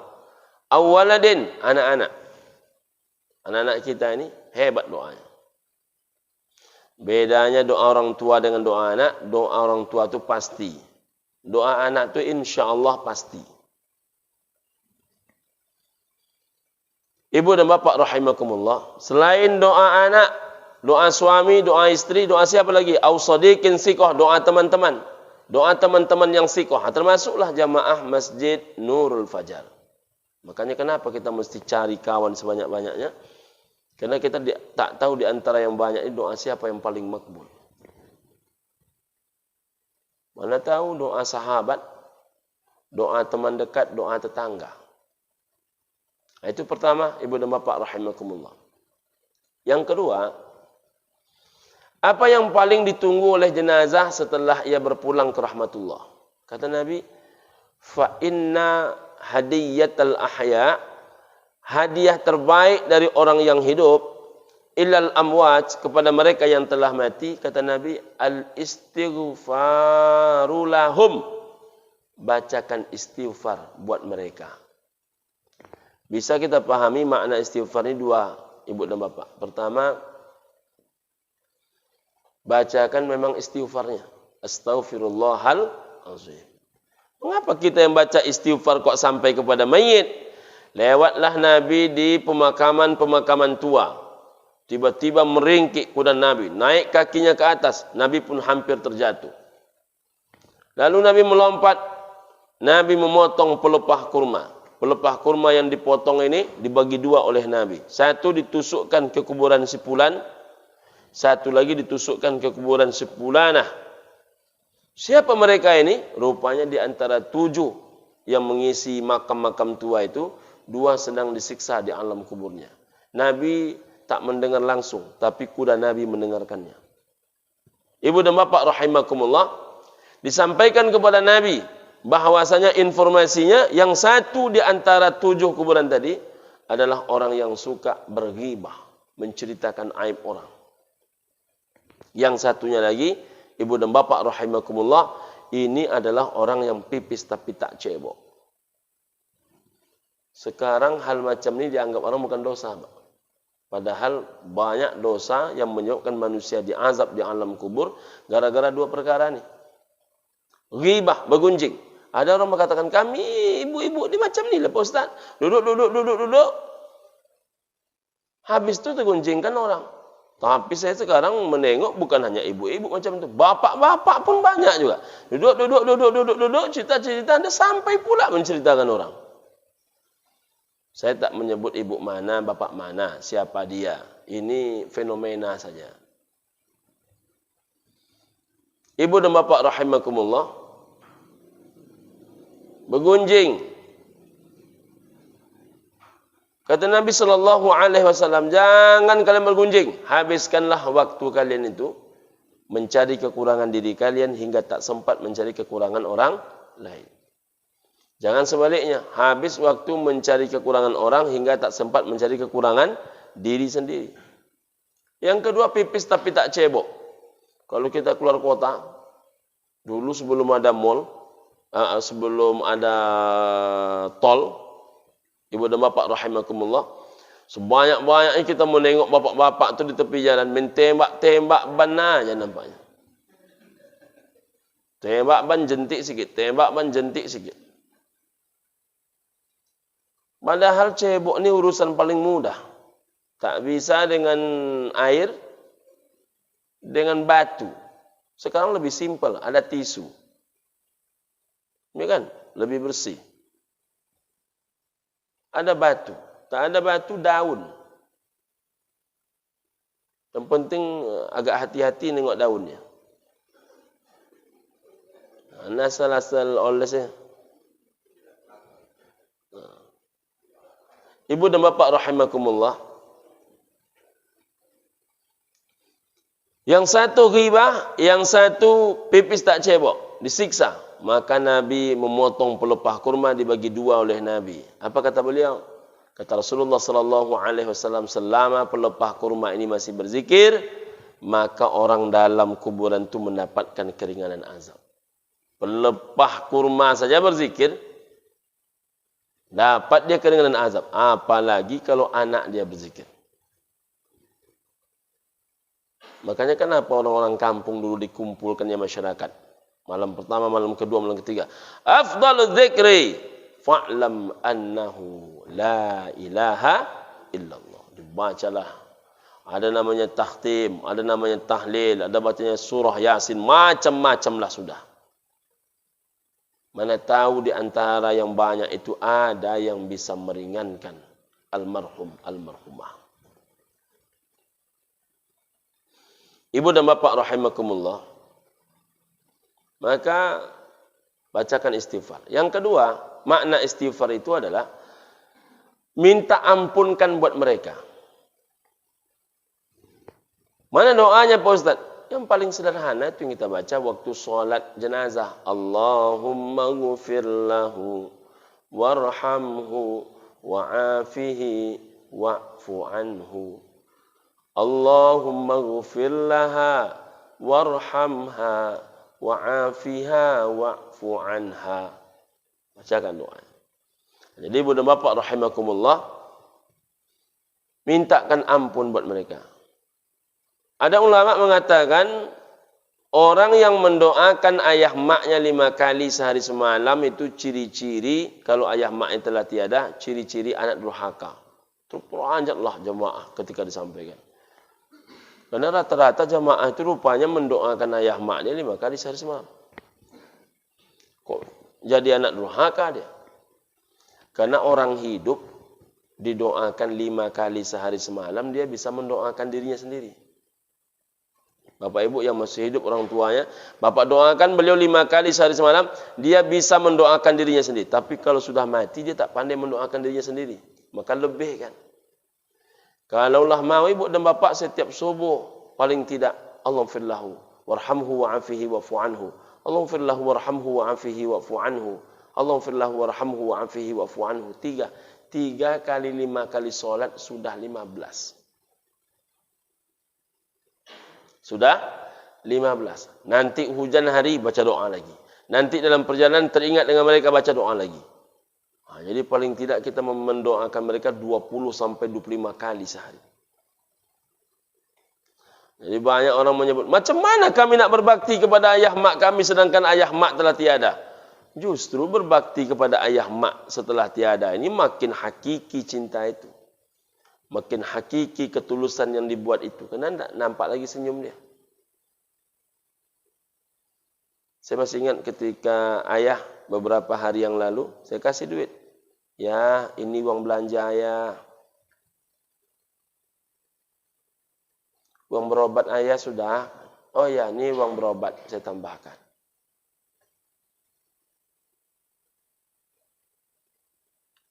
awaladin, anak-anak. Anak-anak kita ini hebat doanya. Bedanya doa orang tua dengan doa anak. Doa orang tua itu pasti. Doa anak itu insya Allah pasti. Ibu dan bapak rahimakumullah. Selain doa anak, doa suami, doa istri, doa siapa lagi? Ausadiqin sikoh, doa teman-teman. Doa teman-teman yang sikoh. Termasuklah jamaah Masjid Nurul Fajar. Makanya kenapa kita mesti cari kawan sebanyak-banyaknya? Karena kita tak tahu di antara yang banyak ini doa siapa yang paling makbul. Mana tahu doa sahabat, doa teman dekat, doa tetangga. Itu pertama, ibu dan bapak rahimakumullah. Yang kedua, apa yang paling ditunggu oleh jenazah setelah ia berpulang ke rahmatullah? Kata Nabi, fa inna hadiyatal ahya, hadiah terbaik dari orang yang hidup, ilal amwat, kepada mereka yang telah mati, kata Nabi, al istighfaru lahum, bacakan istighfar buat mereka. Bisa kita pahami makna istighfar ini dua, ibu dan bapak. Pertama, bacakan memang istighfarnya. Astaghfirullahal azim. Mengapa kita yang baca istighfar kok sampai kepada mayit? Lewatlah Nabi di pemakaman tua. Tiba-tiba meringkik kuda Nabi. Naik kakinya ke atas. Nabi pun hampir terjatuh. Lalu Nabi melompat. Nabi memotong pelepah kurma. Pelepah kurma yang dipotong ini dibagi dua oleh Nabi. Satu ditusukkan ke kuburan si fulan. Satu lagi ditusukkan ke kuburan si fulanah. Siapa mereka ini? Rupanya di antara 7 yang mengisi makam-makam tua itu, 2 sedang disiksa di alam kuburnya. Nabi tak mendengar langsung, tapi kuda Nabi mendengarkannya. Ibu dan bapak rahimakumullah, disampaikan kepada Nabi bahwasanya informasinya yang satu di antara 7 kuburan tadi adalah orang yang suka berghibah, menceritakan aib orang. Yang satunya lagi, ibu dan bapak rahimakumullah, ini adalah orang yang pipis tapi tak cebok. Sekarang hal macam ini dianggap orang bukan dosa, Pak. Padahal banyak dosa yang menyebabkan manusia diazab di alam kubur gara-gara 2 perkara ini. Ghibah, bergunjing. Ada orang mengatakan, kami ibu-ibu ni macam ni lah Pak Ustaz. Duduk. Habis tu tergunjingkan orang. Tapi saya sekarang menengok bukan hanya ibu-ibu macam tu. Bapak-bapak pun banyak juga. Duduk, cerita-cerita Anda sampai pula menceritakan orang. Saya tak menyebut ibu mana, bapak mana, siapa dia. Ini fenomena saja. Ibu dan bapak rahimakumullah, bergunjing. Kata Nabi SAW, jangan kalian bergunjing. Habiskanlah waktu kalian itu mencari kekurangan diri kalian hingga tak sempat mencari kekurangan orang lain. Jangan sebaliknya, habis waktu mencari kekurangan orang hingga tak sempat mencari kekurangan diri sendiri. Yang kedua, pipis tapi tak cebok. Kalau kita keluar kota, dulu sebelum ada mall, sebelum ada tol, ibu dan bapak rahimakumullah, sebanyak-banyaknya kita menengok bapak-bapak tu di tepi jalan, mentembak-tembak ban aja nampaknya. Tembak ban jentik sikit, tembak ban jentik sikit. Padahal cebok ni urusan paling mudah. Tak bisa dengan air, dengan batu. Sekarang lebih simpel, ada tisu. Ya kan? Lebih bersih. Ada batu. Tak ada batu, daun. Yang penting agak hati-hati nengok daunnya. Nasal-asal olesnya. Ibu dan bapak rahimakumullah. Yang satu ghibah, yang satu pipis tak cebok, disiksa. Maka Nabi memotong pelepah kurma dibagi dua oleh Nabi. Apa kata beliau? Kata Rasulullah sallallahu alaihi wasallam, selama pelepah kurma ini masih berzikir, maka orang dalam kuburan itu mendapatkan keringanan azab. Pelepah kurma saja berzikir, dapat dia keringanan azab. Apalagi kalau anak dia berzikir. Makanya kenapa orang-orang kampung dulu dikumpulkannya masyarakat. Malam pertama, malam kedua, malam ketiga. Afdalu dzikri fa'lam annahu la ilaha illallah. Dibacalah. Ada namanya takhtim, ada namanya tahlil, ada bacanya surah Yasin, macam-macam lah sudah. Mana tahu di antara yang banyak itu ada yang bisa meringankan almarhum, almarhumah. Ibu dan bapak rahimakumullah. Maka bacakan istighfar. Yang kedua, makna istighfar itu adalah minta ampunkan buat mereka. Mana doanya Pak Ustaz? Yang paling sederhana itu yang kita baca waktu sholat jenazah. Allahumma ghufir lahu warhamhu wa'afihi wa'fu anhu. Allahumma ghufir laha warhamha wa'afiha wa'fu anha. Bacakan doa. Jadi ibu dan bapak rahimakumullah, mintakan ampun buat mereka. Ada ulama mengatakan orang yang mendoakan ayah maknya 5 kali sehari semalam itu ciri-ciri kalau ayah maknya telah tiada, ciri-ciri anak durhaka. Terperanjatlah jemaah ketika disampaikan. Karena rata-rata jamaah itu rupanya mendoakan ayah maknya 5 kali sehari semalam. Kok jadi anak durhaka dia? Karena orang hidup didoakan 5 kali sehari semalam, dia bisa mendoakan dirinya sendiri. Bapak ibu yang masih hidup orang tuanya, bapak doakan beliau 5 kali sehari semalam, dia bisa mendoakan dirinya sendiri. Tapi kalau sudah mati, dia tak pandai mendoakan dirinya sendiri. Maka lebih kan. Kalaulah mau ibu dan bapak setiap subuh, paling tidak, Allahumma warhamhu wa'afihi wa'fu anhu. Allahumma warhamhu wa'afihi wa'fu anhu. Allahumma warhamhu wa'afihi wa'fu anhu. 3 kali 5 kali solat sudah 15. Sudah 15. Nanti hujan hari baca doa lagi. Nanti dalam perjalanan teringat dengan mereka baca doa lagi. Jadi paling tidak kita mendoakan mereka 20 sampai 25 kali sehari. Jadi banyak orang menyebut, macam mana kami nak berbakti kepada ayah mak kami sedangkan ayah mak telah tiada? Justru berbakti kepada ayah mak setelah tiada ini makin hakiki cinta itu. Makin hakiki ketulusan yang dibuat itu. Karena tidak nampak lagi senyum dia. Saya masih ingat ketika ayah beberapa hari yang lalu, saya kasih duit. Ya, ini uang belanja ayah. Uang berobat ayah sudah. Oh ya, ini uang berobat saya tambahkan.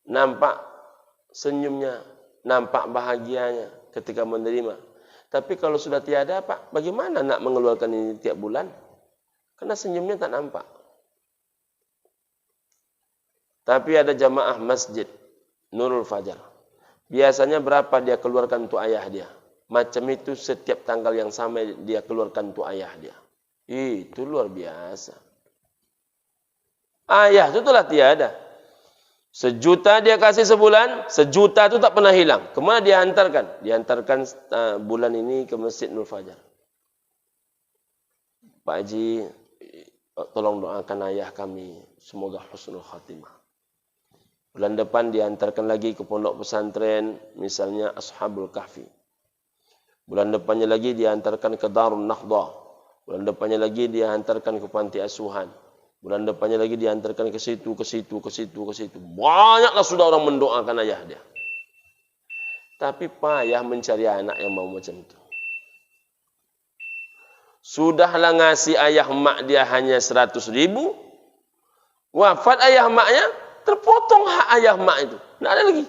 Nampak senyumnya, nampak bahagianya ketika menerima. Tapi kalau sudah tiada, Pak, bagaimana nak mengeluarkan ini tiap bulan? Karena senyumnya tak nampak. Tapi ada jamaah masjid Nurul Fajar. Biasanya berapa dia keluarkan untuk ayah dia? Macam itu setiap tanggal yang sama dia keluarkan untuk ayah dia. Itu luar biasa. Ayah itu telah tiada. 1 juta dia kasih sebulan, 1 juta itu tak pernah hilang. Kemana dia hantarkan? Dihantarkan bulan ini ke Masjid Nurul Fajar. Pak Haji, tolong doakan ayah kami, semoga husnul khatimah. Bulan depan dihantarkan lagi ke pondok pesantren, misalnya Ashabul Kahfi. Bulan depannya lagi dihantarkan ke Darun Nahdhah. Bulan depannya lagi dihantarkan ke panti asuhan. Bulan depannya lagi dihantarkan ke situ, ke situ, ke situ, ke situ. Banyaklah sudah orang mendoakan ayah dia. Tapi payah mencari anak yang mau macam itu. Sudahlah ngasih ayah mak dia hanya 100.000. Wafat ayah maknya, terpotong hak ayah mak itu. Tidak ada lagi.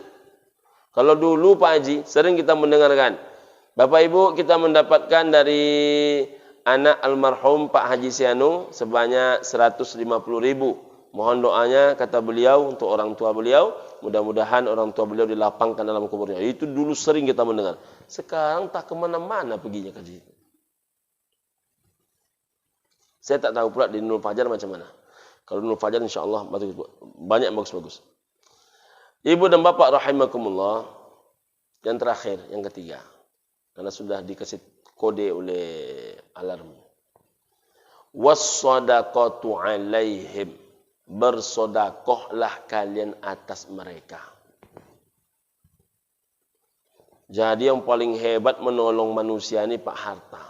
Kalau dulu Pak Haji, sering kita mendengarkan. Bapak Ibu, kita mendapatkan dari anak almarhum Pak Haji Sianu sebanyak 150.000. Mohon doanya, kata beliau, untuk orang tua beliau. Mudah-mudahan orang tua beliau dilapangkan dalam kuburnya. Itu dulu sering kita mendengar. Sekarang tak kemana-mana perginya kaji. Saya tak tahu pula di Nurul Fajar macam mana. Kalau Nurul Fajar insya Allah banyak bagus-bagus. Ibu dan bapak rahimakumullah. Yang terakhir, yang ketiga. Karena sudah dikasih kode oleh alarm. Was-sadaqatu alaihim. Bersodakohlah kalian atas mereka. Jadi yang paling hebat menolong manusia ini Pak harta.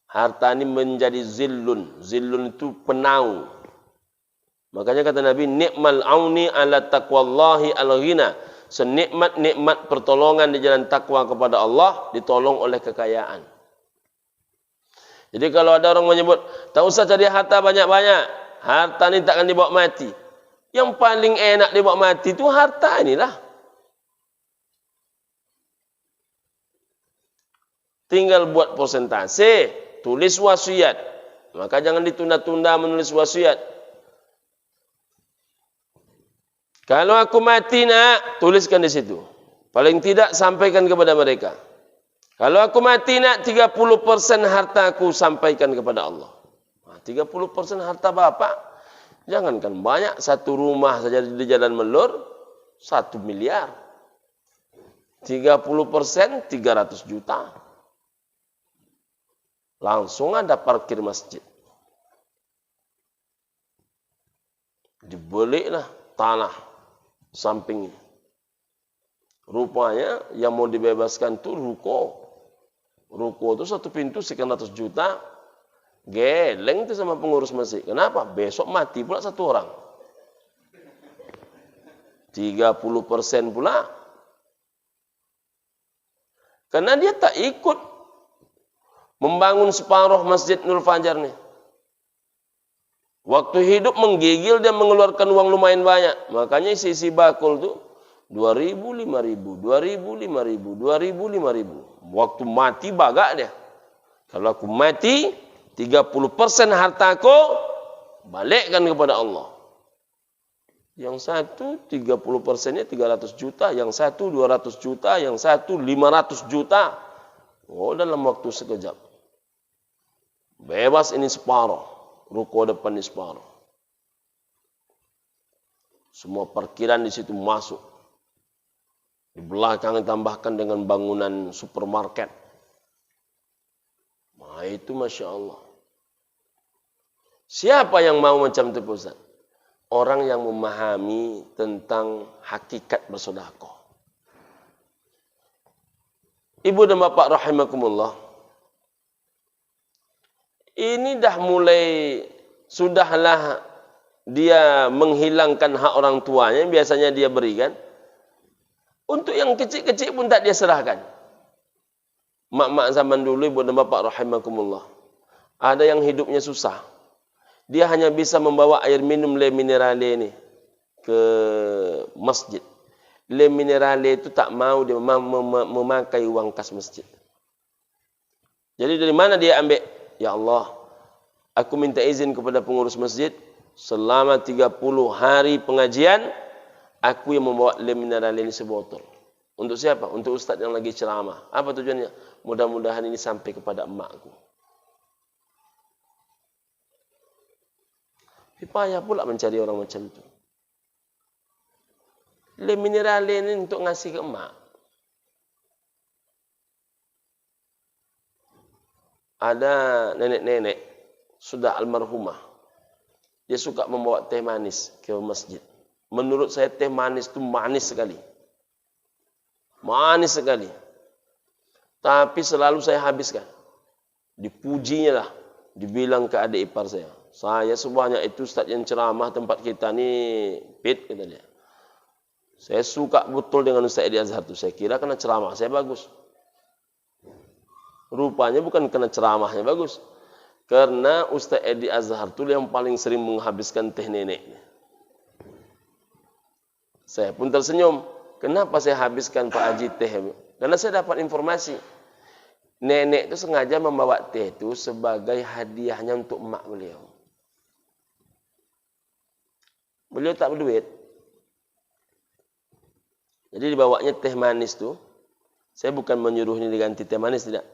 Harta ini menjadi zillun. Zillun itu penaung. Makanya kata Nabi, ni'mal auni ala taqwallahi al-ghina. Senikmat-nikmat pertolongan di jalan takwa kepada Allah, ditolong oleh kekayaan. Jadi kalau ada orang menyebut, tak usah cari harta banyak-banyak. Harta ini takkan dibawa mati. Yang paling enak dibawa mati itu harta inilah. Tinggal buat persentase, tulis wasiat. Maka jangan ditunda-tunda menulis wasiat. Kalau aku mati nak, tuliskan di situ. Paling tidak sampaikan kepada mereka. Kalau aku mati nak, 30% hartaku sampaikan kepada Allah. 30% harta bapak, jangankan banyak, satu rumah saja di Jalan Melur, 1 miliar. 30% 300 juta. Langsung ada parkir masjid. Dibelilah tanah samping. Rupanya yang mau dibebaskan itu ruko. Ruko itu satu pintu sekian ratus juta. Geleng itu sama pengurus masjid. Kenapa? Besok mati pula satu orang. 30% pula. Karena dia tak ikut membangun separuh Masjid Nurul Fajar nih. Waktu hidup menggigil dia mengeluarkan uang lumayan banyak. Makanya isi bakul tuh 2.000, 5.000, 2.000, 5.000, 2.000, 5.000. Waktu mati bagak dia. Kalau aku mati, 30% hartaku balikkan kepada Allah. Yang satu 30%-nya 300 juta, yang satu 200 juta, yang satu 500 juta. Oh, dalam waktu sekejap. Bebas ini separuh. Ruko depan ini separuh. Semua parkiran di situ masuk. Di belakang ditambahkan dengan bangunan supermarket. Nah, itu Masya Allah. Siapa yang mau macam itu Ustaz? Orang yang memahami tentang hakikat bersedekah. Ibu dan bapak rahimakumullah. Ini dah mulai, sudahlah dia menghilangkan hak orang tuanya yang biasanya dia berikan. Untuk yang kecil-kecil pun tak dia serahkan. Mak-mak zaman dulu, ibu dan bapak rahimakumullah. Ada yang hidupnya susah. Dia hanya bisa membawa air minum Le Minerale ini ke masjid. Le Minerale itu tak mau dia memakai uang kas masjid. Jadi dari mana dia ambil? Ya Allah, aku minta izin kepada pengurus masjid, selama 30 hari pengajian, aku yang membawa lem mineral ini sebotol. Untuk siapa? Untuk ustaz yang lagi ceramah. Apa tujuannya? Mudah-mudahan ini sampai kepada emakku. Payah pula mencari orang macam itu. Lem mineral ini untuk ngasih ke emak. Ada nenek-nenek sudah almarhumah. Dia suka membawa teh manis ke masjid. Menurut saya teh manis itu manis sekali. Manis sekali. Tapi selalu saya habiskan. Dipujinya lah. Dibilang ke adik ipar saya. Saya sebanyak itu ustaz yang ceramah tempat kita ni pit, kata dia. Saya suka betul dengan Ustaz Edi Azhar itu. Saya kira karena ceramah saya bagus. Rupanya bukan karena ceramahnya bagus. Karena Ustaz Edi Azhar itu yang paling sering menghabiskan teh nenek. Saya pun tersenyum. Kenapa saya habiskan Pak Haji teh? Karena saya dapat informasi. Nenek itu sengaja membawa teh itu sebagai hadiahnya untuk emak beliau. Beliau tak berduit. Jadi dibawanya teh manis tu. Saya bukan menyuruh ini diganti teh manis, tidak.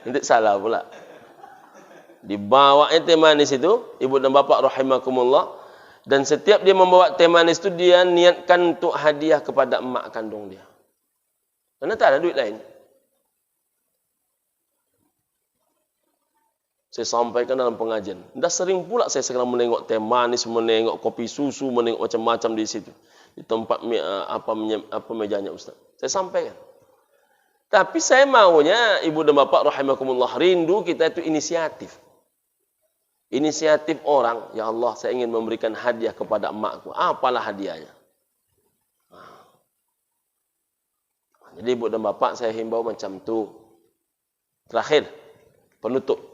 Nanti salah pula. Dibawanya teh manis itu, ibu dan bapak rahimakumullah. Dan setiap dia membawa teh manis itu, dia niatkan untuk hadiah kepada emak kandung dia. Karena tak ada duit lain. Saya sampaikan dalam pengajian. Dah sering pula saya sekarang menengok teh manis, menengok kopi susu, menengok macam-macam di situ. Di tempat apa mejanya Ustaz. Saya sampaikan. Tapi saya maunya ibu dan bapak rahimakumullah, rindu kita itu inisiatif. Inisiatif orang, ya Allah saya ingin memberikan hadiah kepada emakku. Apalah hadiahnya? Jadi ibu dan bapak saya himbau macam tu. Terakhir, penutup.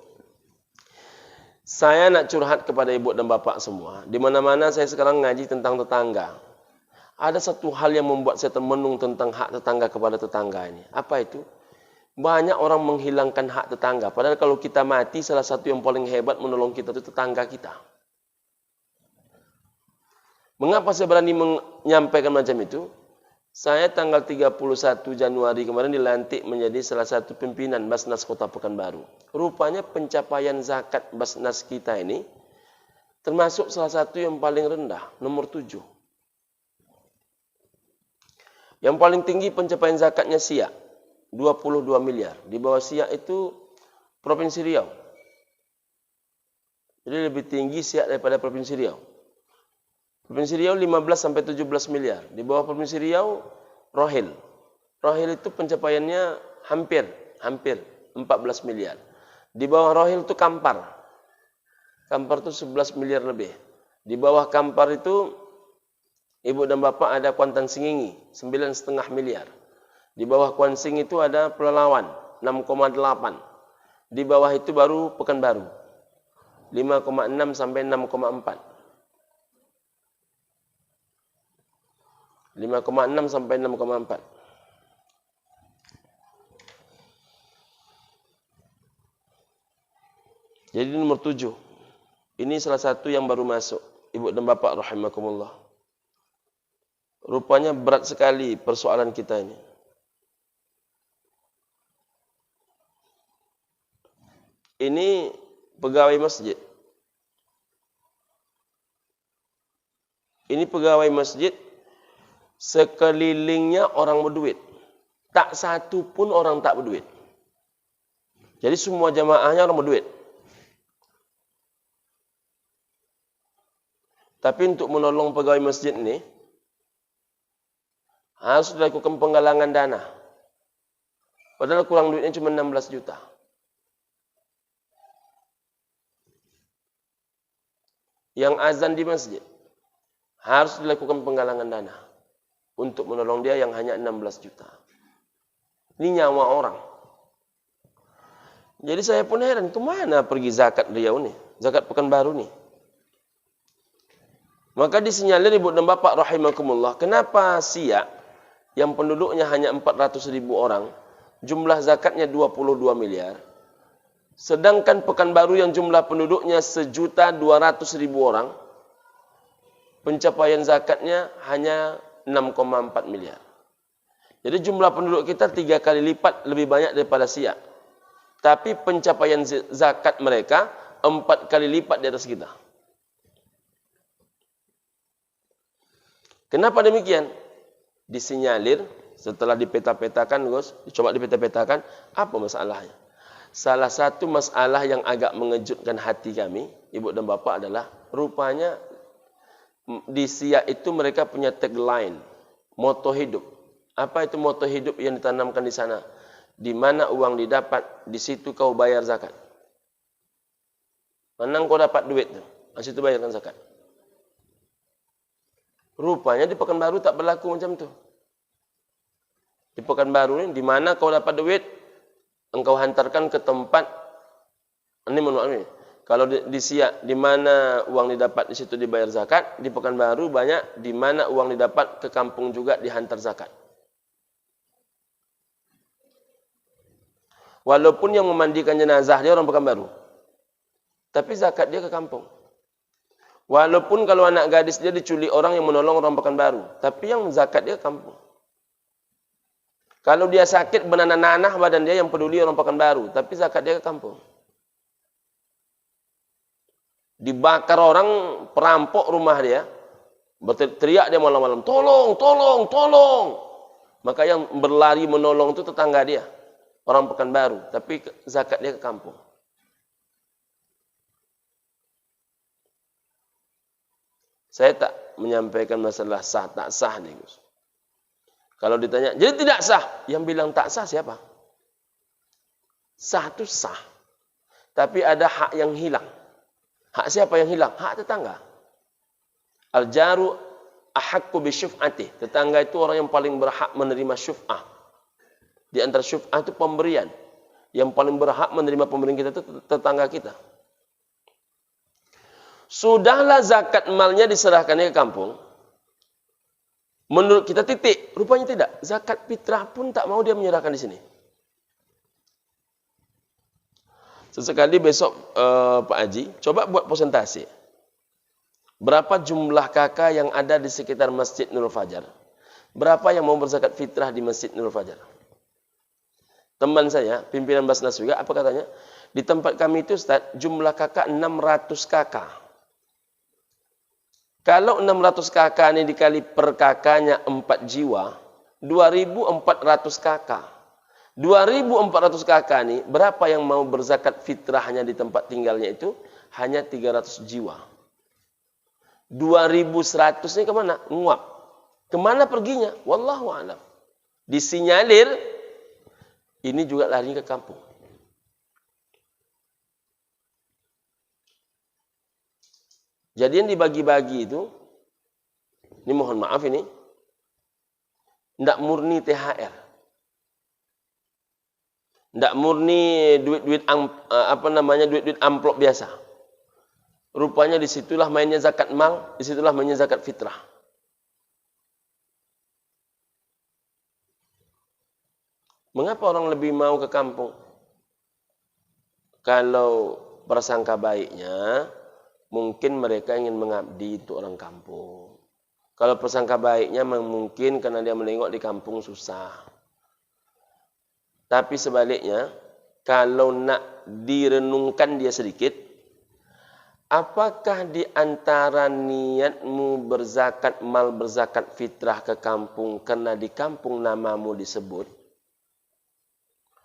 Saya nak curhat kepada ibu dan bapak semua. Di mana-mana saya sekarang ngaji tentang tetangga. Ada satu hal yang membuat saya termenung tentang hak tetangga kepada tetangga ini. Apa itu? Banyak orang menghilangkan hak tetangga. Padahal kalau kita mati, salah satu yang paling hebat menolong kita itu tetangga kita. Mengapa saya berani menyampaikan macam itu? Saya tanggal 31 Januari kemarin dilantik menjadi salah satu pimpinan Basnas Kota Pekanbaru. Rupanya pencapaian zakat Basnas kita ini termasuk salah satu yang paling rendah, nomor 7. Yang paling tinggi pencapaian zakatnya Siak, 22 miliar. Di bawah Siak itu Provinsi Riau. Jadi lebih tinggi Siak daripada Provinsi Riau. Provinsi Riau 15 sampai 17 miliar. Di bawah Provinsi Riau, Rohil. Rohil itu pencapaiannya hampir 14 miliar. Di bawah Rohil itu Kampar. Kampar itu 11 miliar lebih. Di bawah Kampar itu, ibu dan bapak ada Kuantan Singingi, 9,5 miliar. Di bawah Kuansing itu ada Pelalawan, 6,8. Di bawah itu baru Pekanbaru, 5,6 sampai 6,4. 5,6 sampai 6,4. Jadi nomor 7. Ini salah satu yang baru masuk. Ibu dan bapak rahimakumullah. Rupanya berat sekali persoalan kita ini. Ini pegawai masjid. Ini pegawai masjid. Sekelilingnya orang berduit. Tak satu pun orang tak berduit. Jadi semua jamaahnya orang berduit. Tapi untuk menolong pegawai masjid ini, harus dilakukan penggalangan dana. Padahal kurang duitnya cuma 16 juta. Yang azan di masjid, harus dilakukan penggalangan dana. Untuk menolong dia yang hanya 16 juta. Ini nyawa orang. Jadi saya pun heran, kemana pergi zakat Riau nih? Zakat Pekanbaru nih? Maka disinyalir ibu dan bapak rahimakumullah. Kenapa Siak yang penduduknya hanya 400.000 orang, jumlah zakatnya 22 miliar. Sedangkan Pekanbaru yang jumlah penduduknya 1.200.000 orang, pencapaian zakatnya hanya 6,4 miliar. Jadi jumlah penduduk kita 3 kali lipat lebih banyak daripada Siak. Tapi pencapaian zakat mereka 4 kali lipat di atas kita. Kenapa demikian? Disinyalir setelah dipeta-petakan, Gus, coba dipeta-petakan, apa masalahnya? Salah satu masalah yang agak mengejutkan hati kami, ibu dan bapa, adalah rupanya di Siak itu mereka punya tagline, moto hidup. Apa itu moto hidup yang ditanamkan di sana? Di mana uang didapat, di situ kau bayar zakat. Mana kau dapat duit tu, di situ bayarkan zakat. Rupanya di Pekanbaru tak berlaku macam tu. Di Pekanbaru ni, di mana kau dapat duit, engkau hantarkan ke tempat. Ini menurut ini. Kalau di Siak, di mana uang didapat, di situ dibayar zakat. Di Pekanbaru banyak, di mana uang didapat, ke kampung juga dihantar zakat. Walaupun yang memandikan jenazah dia orang Pekanbaru, tapi zakat dia ke kampung. Walaupun kalau anak gadis dia diculik orang yang menolong orang Pekanbaru, tapi yang zakat dia ke kampung. Kalau dia sakit bernanah-nanah badan dia, yang peduli orang Pekanbaru, tapi zakat dia ke kampung. Dibakar orang, perampok rumah dia, berteriak dia malam-malam, tolong, tolong, tolong. Maka yang berlari menolong itu tetangga dia, orang Pekanbaru, tapi zakat dia ke kampung. Saya tak menyampaikan masalah sah tak sah nih, Gus. Kalau ditanya, jadi tidak sah, yang bilang tak sah siapa? Sah itu sah, tapi ada hak yang hilang. Hak siapa yang hilang? Hak tetangga. Al-jaru ahaqqu bi syuf'ati. Tetangga itu orang yang paling berhak menerima syuf'ah. Di antara syuf'ah itu pemberian. Yang paling berhak menerima pemberian kita itu tetangga kita. Sudahlah zakat malnya diserahkannya ke kampung. Menurut kita titik, rupanya tidak. Zakat fitrah pun tak mau dia menyerahkan di sini. Sesekali besok Pak Haji, coba buat presentasi. Berapa jumlah kakak yang ada di sekitar Masjid Nurul Fajar? Berapa yang mau berzakat fitrah di Masjid Nurul Fajar? Teman saya, pimpinan Basnas juga, apa katanya? Di tempat kami itu, Ustaz, jumlah kakak 600 kakak. Kalau 600 kakak ini dikali per kakaknya 4 jiwa, 2.400 kakak. 2.400 kakak ini, berapa yang mau berzakat fitrahnya di tempat tinggalnya itu? Hanya 300 jiwa. 2.100 ini kemana? Nguap. Kemana perginya? Wallahu a'lam. Disinyalir, ini juga lari ke kampung. Jadi yang dibagi-bagi itu, ini mohon maaf ini, tidak murni THR. Tidak murni duit-duit duit-duit amplop biasa. Rupanya disitulah mainnya zakat mal, disitulah mainnya zakat fitrah. Mengapa orang lebih mau ke kampung? Kalau prasangka baiknya, mungkin mereka ingin mengabdi untuk orang kampung. Kalau prasangka baiknya mungkin karena dia menengok di kampung susah. Tapi sebaliknya, kalau nak direnungkan dia sedikit, apakah di antara niatmu berzakat mal, berzakat fitrah ke kampung karena di kampung namamu disebut?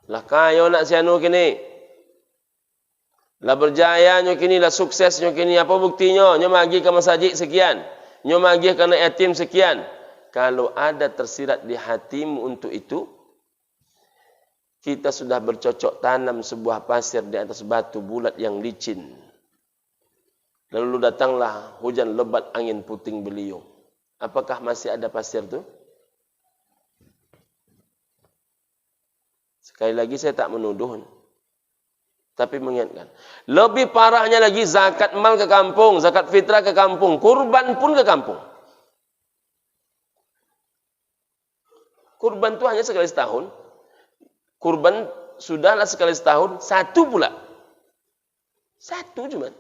Lah kayo nak sianu kini. Lah berjaya nyo kini, lah sukses nyo kini, apa buktinya? Nyo magi ke masjid sekian. Nyo magi kena yatim sekian. Kalau ada tersirat di hatimu untuk itu, kita sudah bercocok tanam sebuah pasir di atas batu bulat yang licin. Lalu datanglah hujan lebat, angin puting beliung. Apakah masih ada pasir itu? Sekali lagi saya tak menuduh, tapi mengingatkan. Lebih parahnya lagi, zakat mal ke kampung, zakat fitrah ke kampung, kurban pun ke kampung. Kurban itu hanya sekali setahun. Kurban sudahlah sekali setahun, satu pula. Satu cuma.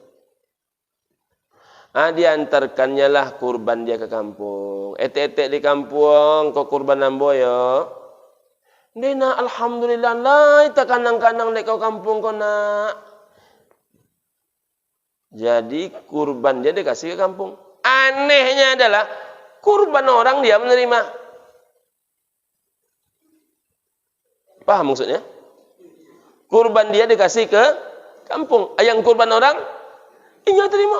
Diantarkannya lah kurban dia ke kampung. Etek-etek di kampung, kau kurban nambo ya. Dia nak alhamdulillah lah, kita kanang-kanang dek kau kampung kau nak. Jadi kurban dia dikasih ke kampung. Anehnya adalah kurban orang dia menerima. Paham maksudnya? Kurban dia dikasih ke kampung. Yang kurban orang, ini terima.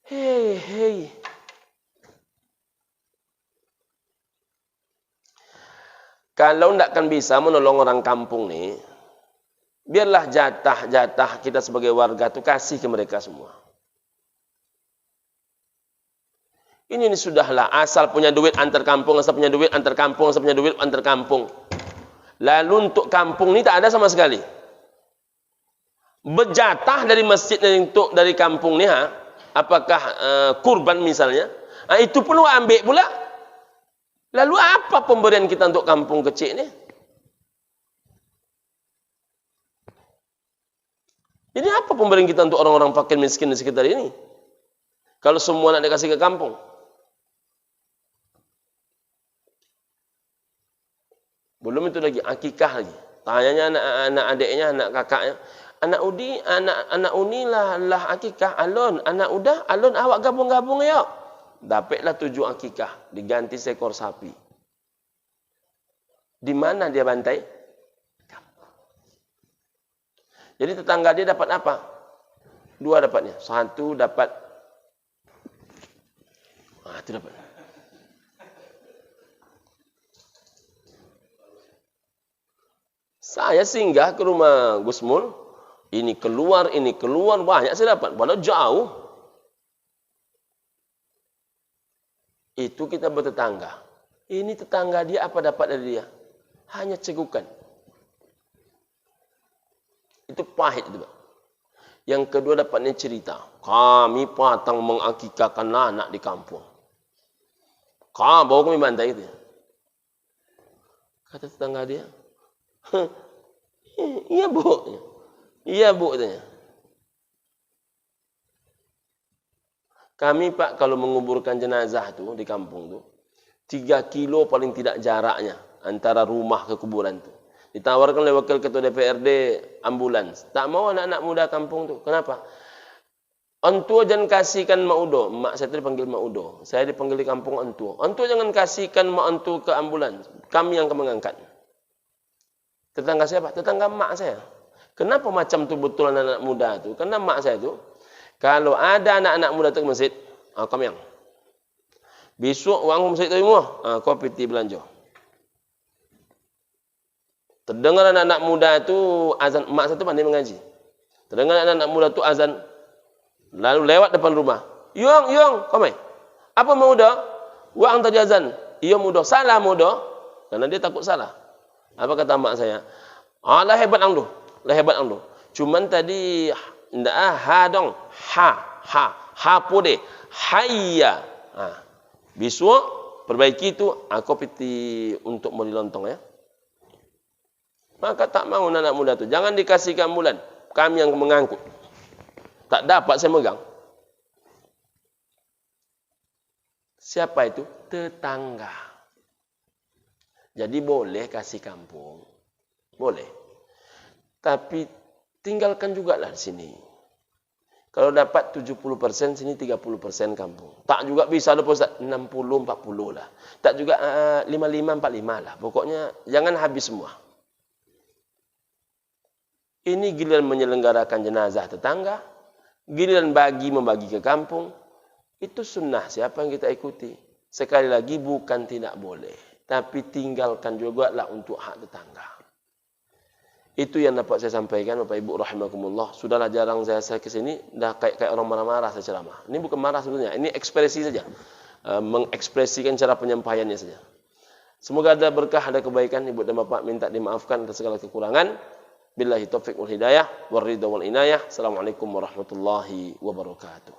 Hei. Kalau tidak akan bisa menolong orang kampung nih, biarlah jatah-jatah kita sebagai warga itu kasih ke mereka semua. Ini sudahlah, asal punya duit antar kampung, asal punya duit antar kampung, asal punya duit antar kampung. Lalu untuk kampung ini tak ada sama sekali. Berjatah dari masjid untuk dari kampung nih, apakah kurban misalnya, itu pun ambil pula. Lalu apa pemberian kita untuk kampung kecil ini? Jadi apa pemberian kita untuk orang-orang fakir miskin di sekitar ini? Kalau semua nak dikasih ke kampung. Belum itu lagi, akikah lagi. Tanyanya anak adiknya, anak kakaknya. Anak uni lah akikah. Alun, anak udah, alun awak gabung-gabung ya. Dapatlah 7 akikah, diganti seekor sapi. Di mana dia bantai? Jadi tetangga dia dapat apa? 2 dapatnya. 1 dapat. Itu dapat. Saya singgah ke rumah Gus Mul. Ini keluar, banyak saya dapat. Walau jauh. Itu kita bertetangga. Ini tetangga dia apa dapat dari dia? Hanya cegukan. Itu pahit itu, Pak. Yang kedua dapatnya cerita. Kami patang mengakikahkan anak di kampung. Bawa kami bantai itu. Kata tetangga dia, iya bu. Iya bu katanya. Kami Pak kalau menguburkan jenazah tu di kampung tu 3 kilo paling tidak jaraknya antara rumah ke kuburan tu. Ditawarkan oleh wakil ketua DPRD ambulans. Tak mau anak-anak muda kampung tu. Kenapa? Antua jangan kasihkan mak udo. Mak saya tadi panggil mak udo. Saya dipanggil di kampung antua. Antua jangan kasihkan mak antua ke ambulans. Kami yang akan mengangkat. Tetangga siapa? Tetangga mak saya. Kenapa macam tu betul anak-anak muda tu? Karena mak saya tu kalau ada anak-anak muda tu ke masjid, kami yang. Besok wang masjid tu semua, kau pergi belanja. Terdengar anak-anak muda tu azan, mak saya tu pandai mengaji. Terdengar anak-anak muda tu azan, lalu lewat depan rumah. Yong, kau mai. Apa mau dah? Wang tadi azan. Iya muda, salah muda. Karena dia takut salah. Apa kata mak saya? Lah hebat ang tu. Cuman tadi ndak ha dong. Ha pode. Hayya. Besok perbaiki itu aku piti untuk beli lontong ya. Maka tak mau anak muda tu. Jangan dikasihkan bulan. Kami yang mengangkut. Tak dapat saya megang. Siapa itu? Tetangga. Jadi boleh kasih kampung. Boleh. Tapi tinggalkan juga lah di sini. Kalau dapat 70%, sini 30% kampung. Tak juga bisa lah Ustaz, 60-40 lah. Tak juga 55-45 lah. Pokoknya jangan habis semua. Ini giliran menyelenggarakan jenazah tetangga. Giliran membagi ke kampung. Itu sunnah siapa yang kita ikuti. Sekali lagi bukan tidak boleh. Tapi tinggalkan juga lah untuk hak tetangga. Itu yang dapat saya sampaikan Bapak Ibu rahimakumullah. Sudahlah jarang saya ke sini dah kayak orang marah-marah saya ceramah. Ini bukan marah sebenarnya, ini ekspresi saja. Mengekspresikan cara penyampaiannya saja. Semoga ada berkah, ada kebaikan. Ibu dan Bapak minta dimaafkan atas segala kekurangan. Billahi taufiq wal hidayah, war ridha wal inayah. Assalamualaikum warahmatullahi wabarakatuh.